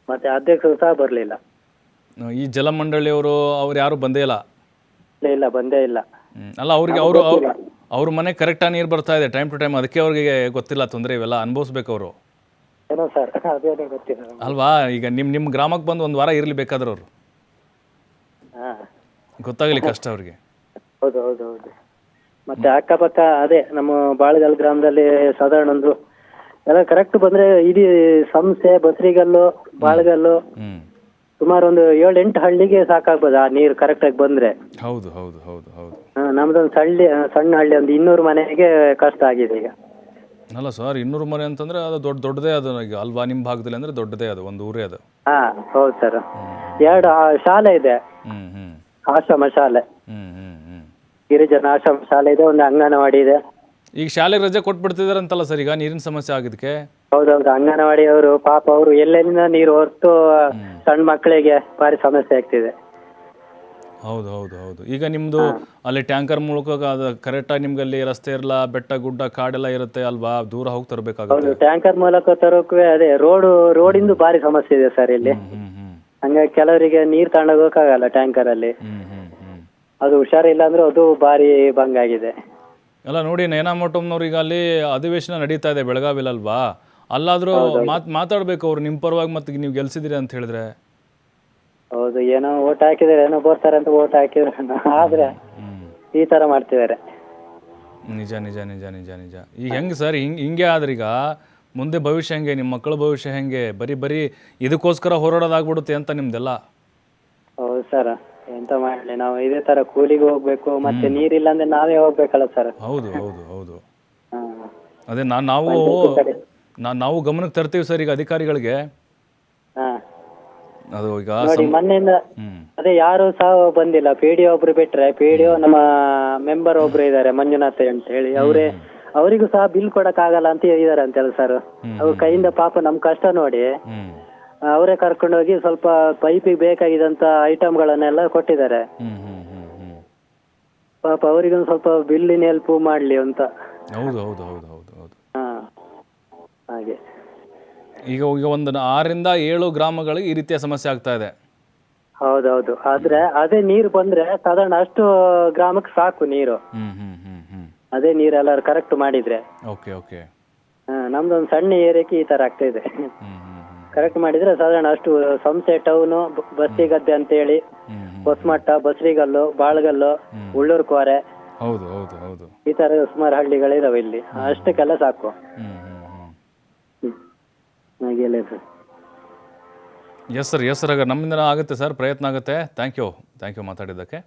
ಮತ್ತೆ ಅಧ್ಯಕ್ಷರು ಸಹ ಬರ್ಲಿಲ್ಲ. ಈ ಜಲಮಂಡಳಿಯವರು ಅವ್ರು ಯಾರು ಬಂದೇ ಇಲ್ಲ? ಇಲ್ಲ ಬಂದೇ ಇಲ್ಲ. ಅಲ್ಲ ಅವ್ರಿಗೆ ಅವ್ರ ಮನೆ ಕರೆಕ್ಟಾಗಿ ನೀರು ಬರ್ತಾ ಇದೆ ಟೈಮ್ ಟು ಟೈಮ್, ಅದಕ್ಕೆ ಅವ್ರಿಗೆ ಗೊತ್ತಿಲ್ಲ ತೊಂದರೆ, ಇವೆಲ್ಲ ಅನುಭವಿಸ್ಬೇಕು ಅವರು. ಏನೋ ಸರ್ ಅದೇ ಗೊತ್ತಿಲ್ಲ ಅಲ್ವಾ? ಈಗ ನಿಮ್ಮ ಗ್ರಾಮಕ್ಕೆ ಬಂದು ಒಂದು ವಾರ ಇರಲಿ ಬೇಕಾದ್ರೆ ಅವರು, ಗೊತ್ತಾಗಲಿ ಕಷ್ಟ ಅವ್ರಿಗೆ. ಹೌದು. ಮತ್ತೆ ಅಕ್ಕಪಕ್ಕ ಅದೇ ನಮ್ಮ ಬಾಳಗಲ್ ಗ್ರಾಮದಲ್ಲಿ ಸಾಧಾರಣ ಒಂದು ಎಲ್ಲ ಕರೆಕ್ಟ್ ಬಂದ್ರೆ ಇಡೀ ಸಂಸ್ಥೆ, ಬಸ್ರಿಗಲ್ಲು, ಬಾಳಗಲ್ಲು ಸುಮಾರು ಒಂದು 7-8 ಹಳ್ಳಿಗೆ ಸಾಕಾಗ್ಬೋದು ಆ ನೀರು ಕರೆಕ್ಟ್ ಆಗಿ ಬಂದ್ರೆ. ಹೌದು. ನಮ್ದೊಂದು ಸಣ್ಣ ಹಳ್ಳಿ, ಒಂದು 200 ಮನೆಗೆ ಕಷ್ಟ ಆಗಿದೆ ಈಗ. ಅಲ್ಲ ಸರ್, 200 ಮನೆ ಅಂತಂದ್ರೆ ಅದು ದೊಡ್ಡದೇ ಅದು ಈಗ ಅಲ್ವಾ? ನಿಮ್ಮ ಭಾಗದಲ್ಲಿ ಅಂದ್ರೆ ದೊಡ್ಡದೇ ಅದು, ಒಂದು ಊರೇ ಅದು. ಹೌದು ಸರ್. 2 ಶಾಲೆ ಇದೆ, ಆಶ್ರಮ ಶಾಲೆ, ಗಿರಿಜನ ಆಶ್ರಮ ಶಾಲೆ ಇದೆ, ಒಂದು ಅಂಗನವಾಡಿ ಇದೆ. ಈಗ ಶಾಲೆಗೆ ರಜೆ ಕೊಟ್ಬಿಡ್ತಿದಾರಂತಲ್ಲ ಸರ್ ಈಗ ನೀರಿನ ಸಮಸ್ಯೆ ಆಗಿದ್ದಕ್ಕೆ. ಹೌದೌದು, ಅಂಗನವಾಡಿ ಅವರು ಪಾಪ ಅವರು ಎಲ್ಲೆಲ್ಲಿಂದ ನೀರು ಹೊರತು ಸಣ್ಣ ಮಕ್ಕಳಿಗೆ ಭಾರಿ ಸಮಸ್ಯೆ ಆಗ್ತಿದೆ. ಹೌದು ಹೌದು ಹೌದು. ಈಗ ನಿಮ್ಮದು ಅಲ್ಲಿ ಟ್ಯಾಂಕರ್ ಮೂಲಕ ಅದು ಕರೆಕ್ಟಾಗಿ ನಿಮ್ಗೆ ಅಲ್ಲಿ ರಸ್ತೆ ಇರಲ್ಲ, ಬೆಟ್ಟ ಗುಡ್ಡ ಕಾಡೆಲ್ಲ ಇರುತ್ತೆ ಅಲ್ವಾ, ದೂರ ಹೋಗಿ ತರಬೇಕಾಗುತ್ತೆ. ಹೌದು, ಟ್ಯಾಂಕರ್ ಮೂಲಕ ತರೋಕೆ ಅದೇ ರೋಡಿಂದು ಭಾರಿ ಸಮಸ್ಯೆ ಇದೆ ಸರ್ ಇಲ್ಲಿ. ಹಂಗಾಗಿ ಕೆಲವರಿಗೆ ನೀರು ತಗೊಂಡೋಗಕ್ಕಾಗಲ್ಲ ಟ್ಯಾಂಕರ್ ಅಲ್ಲಿ. ಅದು ಹುಷಾರಿಲ್ಲ ಅಂದ್ರೆ ಅದು ಭಾರಿ ಬಂಗಾಗಿದೆ. ಅಲ್ಲ ನೋಡಿ, ನಯನಾ ಮೋಟಮ್ನವ್ರು ಈಗ ಅಲ್ಲಿ ಅಧಿವೇಶನ ನಡೀತಾ ಇದೆ ಬೆಳಗಾವಿಲಲ್ವಾ, ಅಲ್ಲಾದರೂ ಮಾತಾಡ್ಬೇಕು ಅವ್ರು ನಿಮ್ಮ ಪರವಾಗಿ, ಮತ್ತೆ ನೀವು ಗೆಲ್ಸಿದಿರಿ ಅಂತ ಹೇಳಿದ್ರೆ. ಹೌದು, ಏನೋ ಓಟ್ ಹಾಕಿದಾರೆ, ಏನೋ ಬರ್ತಾರೆ ಅಂತ ಓಟ್ ಹಾಕಿದ್ರೆ ಆದ್ರೆ ಈ ತರ ಮಾಡ್ತಿದ್ದಾರೆ. ನಿಜ ನಿಜ ನಿಜ ನಿಜ ನಿಜ. ಈಗ ಹೆಂಗೆ ಸರ್, ಹಿಂಗೆ ಆದ್ರೆ ಈಗ ಮುಂದೆ ಭವಿಷ್ಯ ಹೆಂಗೆ, ನಿಮ್ಮ ಮಕ್ಕಳ ಭವಿಷ್ಯ ಹೆಂಗೆ? ಬರೀ ಇದಕ್ಕೋಸ್ಕರ ಹೋರಾಡೋದಾಗ್ಬಿಡುತ್ತೆ ಅಂತ ನಿಮ್ದೆಲ್ಲ. ಹೌದು ಸರ್, ಎಂತ ಮಾಡ್ಲಿ, ನಾವು ಇದೇ ತರ ಕೂಲಿಗೆ ಹೋಗ್ಬೇಕು, ಮತ್ತೆ ನೀರಿಲ್ಲ ಅಂದ್ರೆ ನಾವೇ ಹೋಗ್ಬೇಕಲ್ಲ ಸರ್. ಹೌದು ಹೌದು ಹೌದು. ಹಾ. ಅದೇ ನಾವು ಗಮನಕ್ಕೆ ತರ್ತೀವಿ ಸರ್ ಈಗ ಅಧಿಕಾರಿಗಳಿಗೆ. ಹಾ. ಅದು ಈಗ ನೋಡಿ ಮೊನ್ನೆಯಿಂದ ಅದೇ ಯಾರು ಸಹ ಬಂದಿಲ್ಲ. ಪಿಡಿಒ ಒಬ್ರು ಬಿಟ್ರೆ, ಪಿಡಿಒ ನಮ್ಮ ಮೆಂಬರ್ ಒಬ್ರು ಇದಾರೆ ಮಂಜುನಾಥ್ ಅಂತ ಹೇಳಿ, ಅವರಿಗೂ ಸಹ ಬಿಲ್ ಕೊಡಕ್ ಆಗಲ್ಲ ಅಂತ ಹೇಳಿದಾರೆ ಅಂತೇಳಿ ಸರ್. ಅವ್ರ ಕೈಯಿಂದ ಪಾಪ ನಮ್ ಕಷ್ಟ ನೋಡಿ ಅವರೇ ಕರ್ಕೊಂಡೋಗಿ ಸ್ವಲ್ಪ ಪೈಪಿಗೆ ಬೇಕಾಗಿದ್ದಂತ ಐಟಮ್ಗಳನ್ನೆಲ್ಲ ಕೊಟ್ಟಿದ್ದಾರೆ. ಪಾಪ ಅವರಿಗೊಂದು ಸ್ವಲ್ಪ ಬಿಲ್ಲಿನ ಹೆಲ್ಪ್ ಮಾಡ್ಲಿ ಅಂತ. ಹೌದು ಹೌದು ಹೌದು ಹೌದು ಹೌದು. ಹಾ, ಹಾಗೆ. ಈಗ ಒಂದು 6ರಿಂದ 7 ಗ್ರಾಮಗಳಿಗೆ ಈ ರೀತಿಯ ಸಮಸ್ಯೆ ಆಗ್ತಾ ಇದೆ. ಹೌದೌದು, ಆದ್ರೆ ಅದೇ ನೀರು ಬಂದ್ರೆ ಸಾಧಾರಣ ಅಷ್ಟು ಗ್ರಾಮಕ್ಕೆ ಸಾಕು ನೀರು. ಅದೇ ನೀರು ಎಲ್ಲರೂ ಕರೆಕ್ಟ್ ಮಾಡಿದ್ರೆ. Okay okay. ನಮ್ದೊಂದು ಸಣ್ಣ ಏರಿಯಾಕ್ಕೆ ಈ ತರ ಆಗ್ತಾ ಇದೆ. ಕರೆಕ್ಟ್ ಮಾಡಿದ್ರೆ ಸಾಧಾರಣ ಅಷ್ಟು ಸಂಸೆ ಟೌನು, ಬಸ್ತಿಗದ್ದೆ ಅಂತ ಹೇಳಿ, ಹೊಸಮಟ್ಟ, ಬಸ್ರಿಗಲ್ಲು, ಬಾಳ್ಗಲ್ಲು, ಉಳ್ಳೂರು ಕೋರೆ, ಹೌದು ಹೌದು ಹೌದು, ಈ ತರ ಸುಮಾರು ಹಳ್ಳಿಗಳಿದಾವೆ ಇಲ್ಲಿ. ಅಷ್ಟಕ್ಕೆಲ್ಲ ಸಾಕು. ಹಾಗೆಲ್ಲ sir. Yes sir, yes sir. ಆಗ ನಮ್ಮಿಂದ ಆಗುತ್ತೆ ಸರ್, ಪ್ರಯತ್ನ ಆಗುತ್ತೆ. ಥ್ಯಾಂಕ್ ಯು ಮಾತಾಡಿದ್ದಕ್ಕೆ.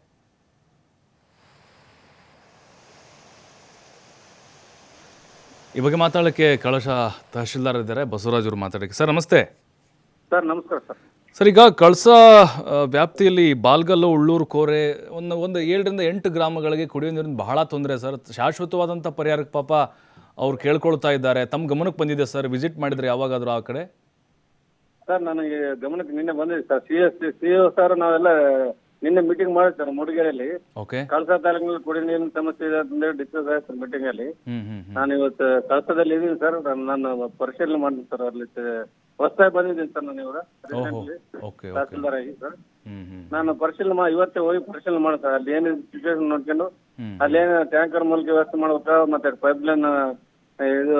ಈ ಬಗ್ಗೆ ಮಾತಾಡೋಕ್ಕೆ ಕಳಶ ತಹಶೀಲ್ದಾರ್ ಇದ್ದಾರೆ, ಬಸವರಾಜ್ ಅವರು ಮಾತಾಡೋಕ್ಕೆ. ಸರ್ ನಮಸ್ತೆ. ಸರ್ ನಮಸ್ಕಾರ ಸರ್. ಸರ್, ಈಗ ಕಳಸ ವ್ಯಾಪ್ತಿಯಲ್ಲಿ ಬಾಲ್ಗಲ್ಲು, ಉಳ್ಳೂರು ಕೋರೆ, ಒಂದು 7ರಿಂದ 8 ಗ್ರಾಮಗಳಿಗೆ ಕುಡಿಯೋ ನೀರಿನ ಬಹಳ ತೊಂದರೆ ಸರ್. ಶಾಶ್ವತವಾದಂಥ ಪರಿಹಾರಕ್ಕೆ ಪಾಪ ಅವ್ರು ಕೇಳ್ಕೊಳ್ತಾ ಇದ್ದಾರೆ. ತಮ್ಮ ಗಮನಕ್ಕೆ ಬಂದಿದೆ ಸರ್, ವಿಸಿಟ್ ಮಾಡಿದ್ರೆ ಯಾವಾಗಾದರೂ ಆ ಕಡೆ? ಸರ್ ನನಗೆ ಗಮನಕ್ಕೆ ನಿನ್ನೆ ಬಂದಿದೆ ಸರ್. ಸಿ.ಒ ಸರ್ ನಾವೆಲ್ಲ ನಿನ್ನೆ ಮೀಟಿಂಗ್ ಮಾಡಿದ್ವಿ ಸರ್ ಮೂಡಿಗೆರೆಯಲ್ಲಿ. ಓಕೆ. ಕಳಸಾ ತಾಲೂಕಿನಲ್ಲಿ ಕುಡಿಯುವ ನೀರಿನ ಸಮಸ್ಯೆ ಇದೆ ಅಂತ ಡಿಸ್ಕಸ್ ಆಯ್ತು ಸರ್ ಮೀಟಿಂಗ್ ಅಲ್ಲಿ. ನಾನು ಇವತ್ತು ಕಳಸದಲ್ಲಿ ಇದ್ದೀನಿ ಸರ್. ನಾನು ಪರಿಶೀಲನೆ ಮಾಡಿದ್ದೀನಿ ಸರ್. ಅಲ್ಲಿ ಹೊಸದಾಗಿ ಬಂದಿದ್ದೀನಿ ಸರ್ ನಾನು ಇವಾಗ ತಹಸೀಲ್ದಾರ್ ಆಗಿ ಸರ್. ನಾನು ಪರಿಶೀಲನೆ ಇವತ್ತೇ ಹೋಗಿ ಪರಿಶೀಲನೆ ಮಾಡಿ ಸರ್. ಅಲ್ಲಿ ಏನಿದೆ ಸಿಚುವೇಶನ್ ನೋಡ್ಕೊಂಡು ಅಲ್ಲಿ ಏನು ಟ್ಯಾಂಕರ್ ಮೂಲಕ ವ್ಯವಸ್ಥೆ ಮಾಡ್ಬೇಕಾ, ಮತ್ತೆ ಪೈಪ್ ಲೈನ್ ಇದು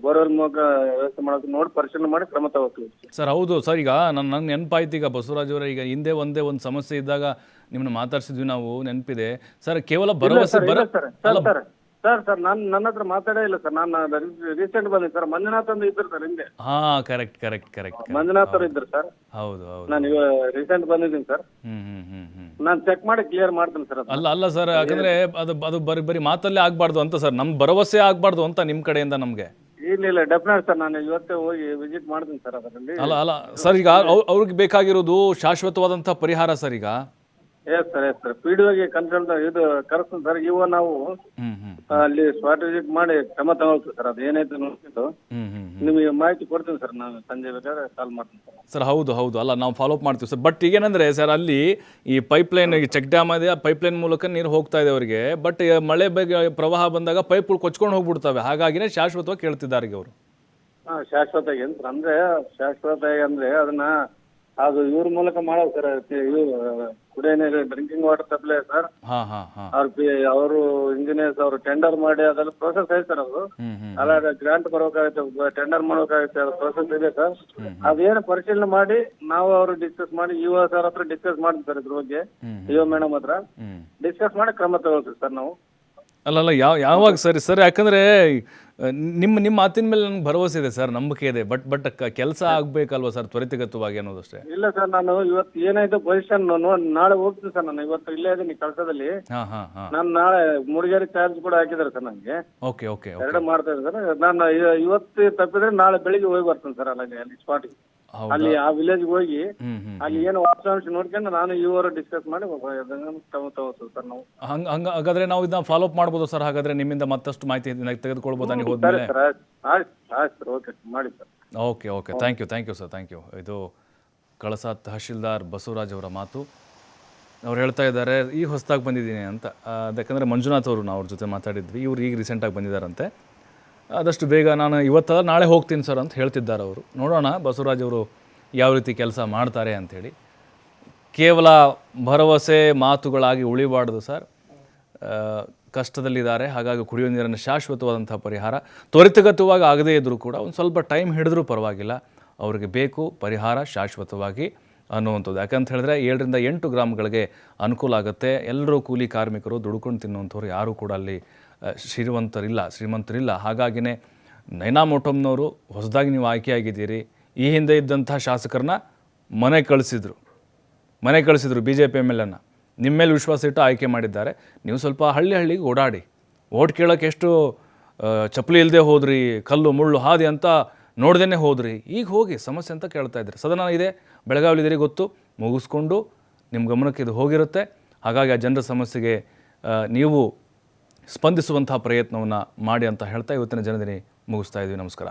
ಬೋರ್ವೆಲ್ ಮೂಲಕ ವ್ಯವಸ್ಥೆ ಮಾಡೋಕೆ ನೋಡಿ ಪರಿಶೀಲನೆ ಮಾಡಿ ಕ್ರಮ ತಗೋತೀವಿ ಸರ್. ಹೌದು ಸರ್. ಈಗ ನಂಗೆ ನೆನಪಾಯ್ತು, ಈಗ ಬಸವರಾಜ್ ಅವರೇ, ಈಗ ಹಿಂದೆ ಒಂದು ಸಮಸ್ಯೆ ಇದ್ದಾಗ ನಿಮ್ಮನ್ನ ಮಾತಾಡ್ಸಿದ್ವಿ ನಾವು, ನೆನಪಿದೆ ಸರ್. ಕೇವಲ ಭರವಸೆ ಸರ್ ನನ್ನ ಹತ್ರ ಮಾತಾಡೇ ಇಲ್ಲ ಸರ್. ನಾನು ರೀಸೆಂಟ್ ಬಂದಿದ್ದೆ ಸರ್. ಮಂಜುನಾಥ್ ಅಂತ ಇದ್ರು ಸರ್ ಹಿಂದೆ. ಹಾ, ಕರೆಕ್ಟ್. ಮಂಜುನಾಥ್ ಅವರು ಇದ್ರು ಸರ್. ಹೌದು. ನಾನು ಇವಾಗ ರೀಸೆಂಟ್ ಬಂದಿದ್ದೀನಿ ಸರ್. ನಾನು ಚೆಕ್ ಮಾಡಿ ಕ್ಲಿಯರ್ ಮಾಡ್ತೀನಿ ಸರ್. ಅಲ್ಲ ಸರ್, ಯಾಕಂದ್ರೆ ಅದು ಬರೀ ಮಾತಲ್ಲೇ ಆಗ್ಬಾರ್ದು ಅಂತ ಸರ್, ನಮ್ ಭರವಸೆ ಆಗ್ಬಾರ್ದು ಅಂತ ನಿಮ್ ಕಡೆಯಿಂದ ನಮ್ಗೆ. ಇಲ್ಲ ಡೆಫಿನೆಟ್ ಸರ್. ನಾನು ಇವತ್ತೇ ಹೋಗಿ ವಿಸಿಟ್ ಮಾಡ್ತೀನಿ ಸರ್ ಅದರಲ್ಲಿ. ಅಲ್ಲ ಸರ್, ಈಗ ಅವ್ರಿಗೆ ಬೇಕಾಗಿರೋದು ಶಾಶ್ವತವಾದಂತ ಪರಿಹಾರ ಸರ್. ಈಗ ಎಸ್ ಸರ್ ಪಿಡಿಒಗೆ ಕನ್ಸಲ್ಟ್ ಇದು ಕರೆಸ್ತೀನಿ ಸರ್. ಇವಾಗ ನಾವು ಅಲ್ಲಿ ಸ್ಪಾಟ್ ವಿಸಿಟ್ ಮಾಡಿ ಕ್ರಮ ತಗೊಳ್ತೀವಿ ಸರ್. ಅದು ಏನಾಯ್ತು ನೋಡ್ಬಿಟ್ಟು ನಿಮಗೆ ಮಾಹಿತಿ ಕೊಡ್ತೀನಿ ಸರ್. ನಾನು ಸಂಜೆ ಬೇಕಾದ್ರೆ ಕಾಲ್ ಮಾಡ್ತೀನಿ ಸರ್. ಹೌದು. ಅಲ್ಲ, ನಾವು ಫಾಲೋ ಅಪ್ ಮಾಡ್ತೀವಿ ಸರ್. ಬಟ್ ಈಗೇನಂದ್ರೆ ಸರ್, ಅಲ್ಲಿ ಈ ಪೈಪ್ಲೈನ್, ಚೆಕ್ ಡ್ಯಾಮ್ ಇದೆ, ಆ ಪೈಪ್ಲೈನ್ ಮೂಲಕ ನೀರು ಹೋಗ್ತಾ ಇದೆ ಅವರಿಗೆ. ಬಟ್ ಮಳೆ ಪ್ರವಾಹ ಬಂದಾಗ ಪೈಪ್ಗಳು ಕೊಚ್ಕೊಂಡು ಹೋಗ್ಬಿಡ್ತವೆ. ಹಾಗಾಗಿನೇ ಶಾಶ್ವತವಾಗಿ ಕೇಳ್ತಿದ್ದಾರೆ ಈಗ ಅವರು. ಶಾಶ್ವತ ಅಂದ್ರೆ ಅದನ್ನ ಅದು ಇವ್ರ ಮೂಲಕ ಮಾಡೋದು ಸರ್. ಇವು ಕುಡಿಯೋ ನೀರು ಡ್ರಿಂಕಿಂಗ್ ವಾಟರ್ ಸಪ್ಲೈ ಸರ್. ಅವರು ಇಂಜಿನಿಯರ್ಸ್ ಅವರು ಟೆಂಡರ್ ಮಾಡಿ ಅದೆಲ್ಲ ಪ್ರೋಸೆಸ್ ಐತೆ ಸರ್. ಅದು ಅಲ್ಲ ಗ್ರಾಂಟ್ ಬರೋಕಾಗುತ್ತೆ, ಟೆಂಡರ್ ಮಾಡೋಕಾಗುತ್ತೆ, ಅದು ಪ್ರೋಸೆಸ್ ಇದೆ ಸರ್. ಅದೇನು ಪರಿಶೀಲನೆ ಮಾಡಿ ನಾವು ಅವರು ಡಿಸ್ಕಸ್ ಮಾಡಿ ಇಒ ಸರ್ ಹತ್ರ ಡಿಸ್ಕಸ್ ಮಾಡ್ತೀವಿ ಸರ್. ಇದ್ರ ಬಗ್ಗೆ ಇಒ ಮೇಡಮ್ ಹತ್ರ ಡಿಸ್ಕಸ್ ಮಾಡಿ ಕ್ರಮ ತಗೊಳ್ತೀವಿ ಸರ್ ನಾವು. ಅಲ್ಲ ಯಾವಾಗ ಸರಿ ಯಾಕಂದ್ರೆ ನಿಮ್ಮ ಮಾತಿನ ಮೇಲೆ ನನ್ಗೆ ಭರವಸೆ ಇದೆ ಸರ್, ನಂಬಿಕೆ ಇದೆ. ಬಟ್ ಕೆಲಸ ಆಗ್ಬೇಕಲ್ವಾ ಸರ್, ತ್ವರಿತಗತವಾಗಿ ಅನ್ನೋದಷ್ಟೇ. ಇಲ್ಲ ಸರ್, ನಾನು ಇವತ್ತು ಏನಾಯ್ತು ಪೊಸಿಷನ್ ನಾಳೆ ಹೋಗ್ತೀನಿ ಸರ್. ನಾನು ಇವತ್ತು ಇಲ್ಲೇ ಇದೀನಿ ಕಳಸದಲ್ಲಿ. ನಾನು ನಾಳೆ ಮೂಡಿಗೆರೆ ಚಾರ್ಜ್ ಕೂಡ ಹಾಕಿದ್ದಾರೆ ಸರ್ ನನಗೆ. ಓಕೆ. ಎರಡು ಮಾಡ್ತಾ ಇದ್ದಾರೆ ಸರ್. ನಾನು ಇವತ್ತು ತಪ್ಪಿದ್ರೆ ನಾಳೆ ಬೆಳಿಗ್ಗೆ ಹೋಗಿ ಬರ್ತೀನಿ ಸರ್ ಅಲ್ಲಿ ಸ್ಪಾಟಿಗೆ. ಅಲ್ಲಿ ಆ ವಿಲೇಜ್ ಹೋಗಿ ಹ್ಮ್ ಹ್ಮ್ ಅಲ್ಲಿ ಏನು ವಾತಾವರಣ ನೋಡ್ಕೊಂಡು ನಾನು ಇವರು ಡಿಸ್ಕಸ್ ಮಾಡಿ ತಗೋತೀವಿ ಸರ್ ನಾವು. ಹಾಗಾದ್ರೆ ನಾವು ಇದನ್ನ ಫಾಲೋ ಅಪ್ ಮಾಡ್ಬೋದು ಸರ್. ಹಾಗಾದ್ರೆ ನಿಮ್ಮಿಂದ ಮತ್ತಷ್ಟು ಮಾಹಿತಿ ತೆಗೆದುಕೊಳ್ಬೋದಾ ನೀವು ಸರಿ ಹೋದ್ಮೇಲೆ? ಸರ್, ಆಯ್ತು ಸರ್, ಓಕೆ ಮಾಡಿ sir. Okay thank you sir, thank you. ಇದು ಕಳಸಾ ತಹಶೀಲ್ದಾರ್ ಬಸವರಾಜ್ ಅವರ ಮಾತು. ಅವ್ರು ಹೇಳ್ತಾ ಇದ್ದಾರೆ ಈ ಹೊಸದಾಗಿ ಬಂದಿದ್ದೀನಿ ಅಂತ. ಯಾಕಂದರೆ ಮಂಜುನಾಥ್ ಅವರು ನಾವು ಅವ್ರ ಜೊತೆ ಮಾತಾಡಿದ್ವಿ, ಇವ್ರು ಈಗ ರೀಸೆಂಟಾಗಿ ಬಂದಿದ್ದಾರಂತೆ. ಆದಷ್ಟು ಬೇಗ ನಾನು ಇವತ್ತಲ್ಲ ನಾಳೆ ಹೋಗ್ತೀನಿ ಸರ್ ಅಂತ ಹೇಳ್ತಿದ್ದಾರೆ ಅವರು. ನೋಡೋಣ ಬಸವರಾಜ್ ಅವರು ಯಾವ ರೀತಿ ಕೆಲಸ ಮಾಡ್ತಾರೆ ಅಂಥೇಳಿ. ಕೇವಲ ಭರವಸೆ ಮಾತುಗಳಾಗಿ ಉಳಿಬಾರ್ದು ಸರ್. ಕಷ್ಟದಲ್ಲಿದ್ದಾರೆ, ಹಾಗಾಗಿ ಕುಡಿಯೋ ನೀರನ್ನು ಶಾಶ್ವತವಾದಂಥ ಪರಿಹಾರ ತ್ವರಿತಗತವಾಗಿ ಆಗದೇ ಇದ್ದರೂ ಕೂಡ ಒಂದು ಸ್ವಲ್ಪ ಟೈಮ್ ಹಿಡಿದ್ರೂ ಪರವಾಗಿಲ್ಲ, ಅವ್ರಿಗೆ ಬೇಕು ಪರಿಹಾರ ಶಾಶ್ವತವಾಗಿ ಅನ್ನುವಂಥದ್ದು. ಯಾಕಂತ ಹೇಳಿದ್ರೆ 7 ರಿಂದ 8 ಗ್ರಾಮಗಳಿಗೆ ಅನುಕೂಲ ಆಗುತ್ತೆ. ಎಲ್ಲರೂ ಕೂಲಿ ಕಾರ್ಮಿಕರು, ದುಡ್ಕೊಂಡು ತಿನ್ನುವಂಥವ್ರು ಯಾರೂ ಕೂಡ ಅಲ್ಲಿ ಶ್ರೀಮಂತರಿಲ್ಲ. ಹಾಗಾಗಿನೇ ನೈನಾ ಮೋಟಮ್ನವರು ಹೊಸದಾಗಿ ನೀವು ಆಯ್ಕೆಯಾಗಿದ್ದೀರಿ. ಈ ಹಿಂದೆ ಇದ್ದಂಥ ಶಾಸಕರನ್ನ ಮನೆ ಕಳಿಸಿದ್ರು BJP MLAನ. ನಿಮ್ಮ ಮೇಲೆ ವಿಶ್ವಾಸ ಇಟ್ಟು ಆಯ್ಕೆ ಮಾಡಿದ್ದಾರೆ. ನೀವು ಸ್ವಲ್ಪ ಹಳ್ಳಿಗೆ ಓಡಾಡಿ, ಓಟ್ ಕೇಳೋಕ್ಕೆ ಎಷ್ಟು ಚಪ್ಪಲಿ ಇಲ್ಲದೆ ಹೋದ್ರಿ, ಕಲ್ಲು ಮುಳ್ಳು ಹಾದಿ ಅಂತ ನೋಡ್ದೇ ಹೋದ್ರಿ. ಈಗ ಹೋಗಿ ಸಮಸ್ಯೆ ಅಂತ ಕೇಳ್ತಾ ಇದ್ರಿ. ಸದನ ಇದೆ, ಬೆಳಗಾವಿಲಿದ್ದೀರಿ ಗೊತ್ತು, ಮುಗಿಸ್ಕೊಂಡು ನಿಮ್ಮ ಗಮನಕ್ಕೆ ಇದು ಹೋಗಿರುತ್ತೆ. ಹಾಗಾಗಿ ಆ ಜನರ ಸಮಸ್ಯೆಗೆ ನೀವು ಸ್ಪಂದಿಸುವಂಥ ಪ್ರಯತ್ನವನ್ನು ಮಾಡಿ ಅಂತ ಹೇಳ್ತಾ ಇವತ್ತಿನ ಜನದಿನಿ ಮುಗಿಸ್ತಾ ಇದ್ವಿ. ನಮಸ್ಕಾರ.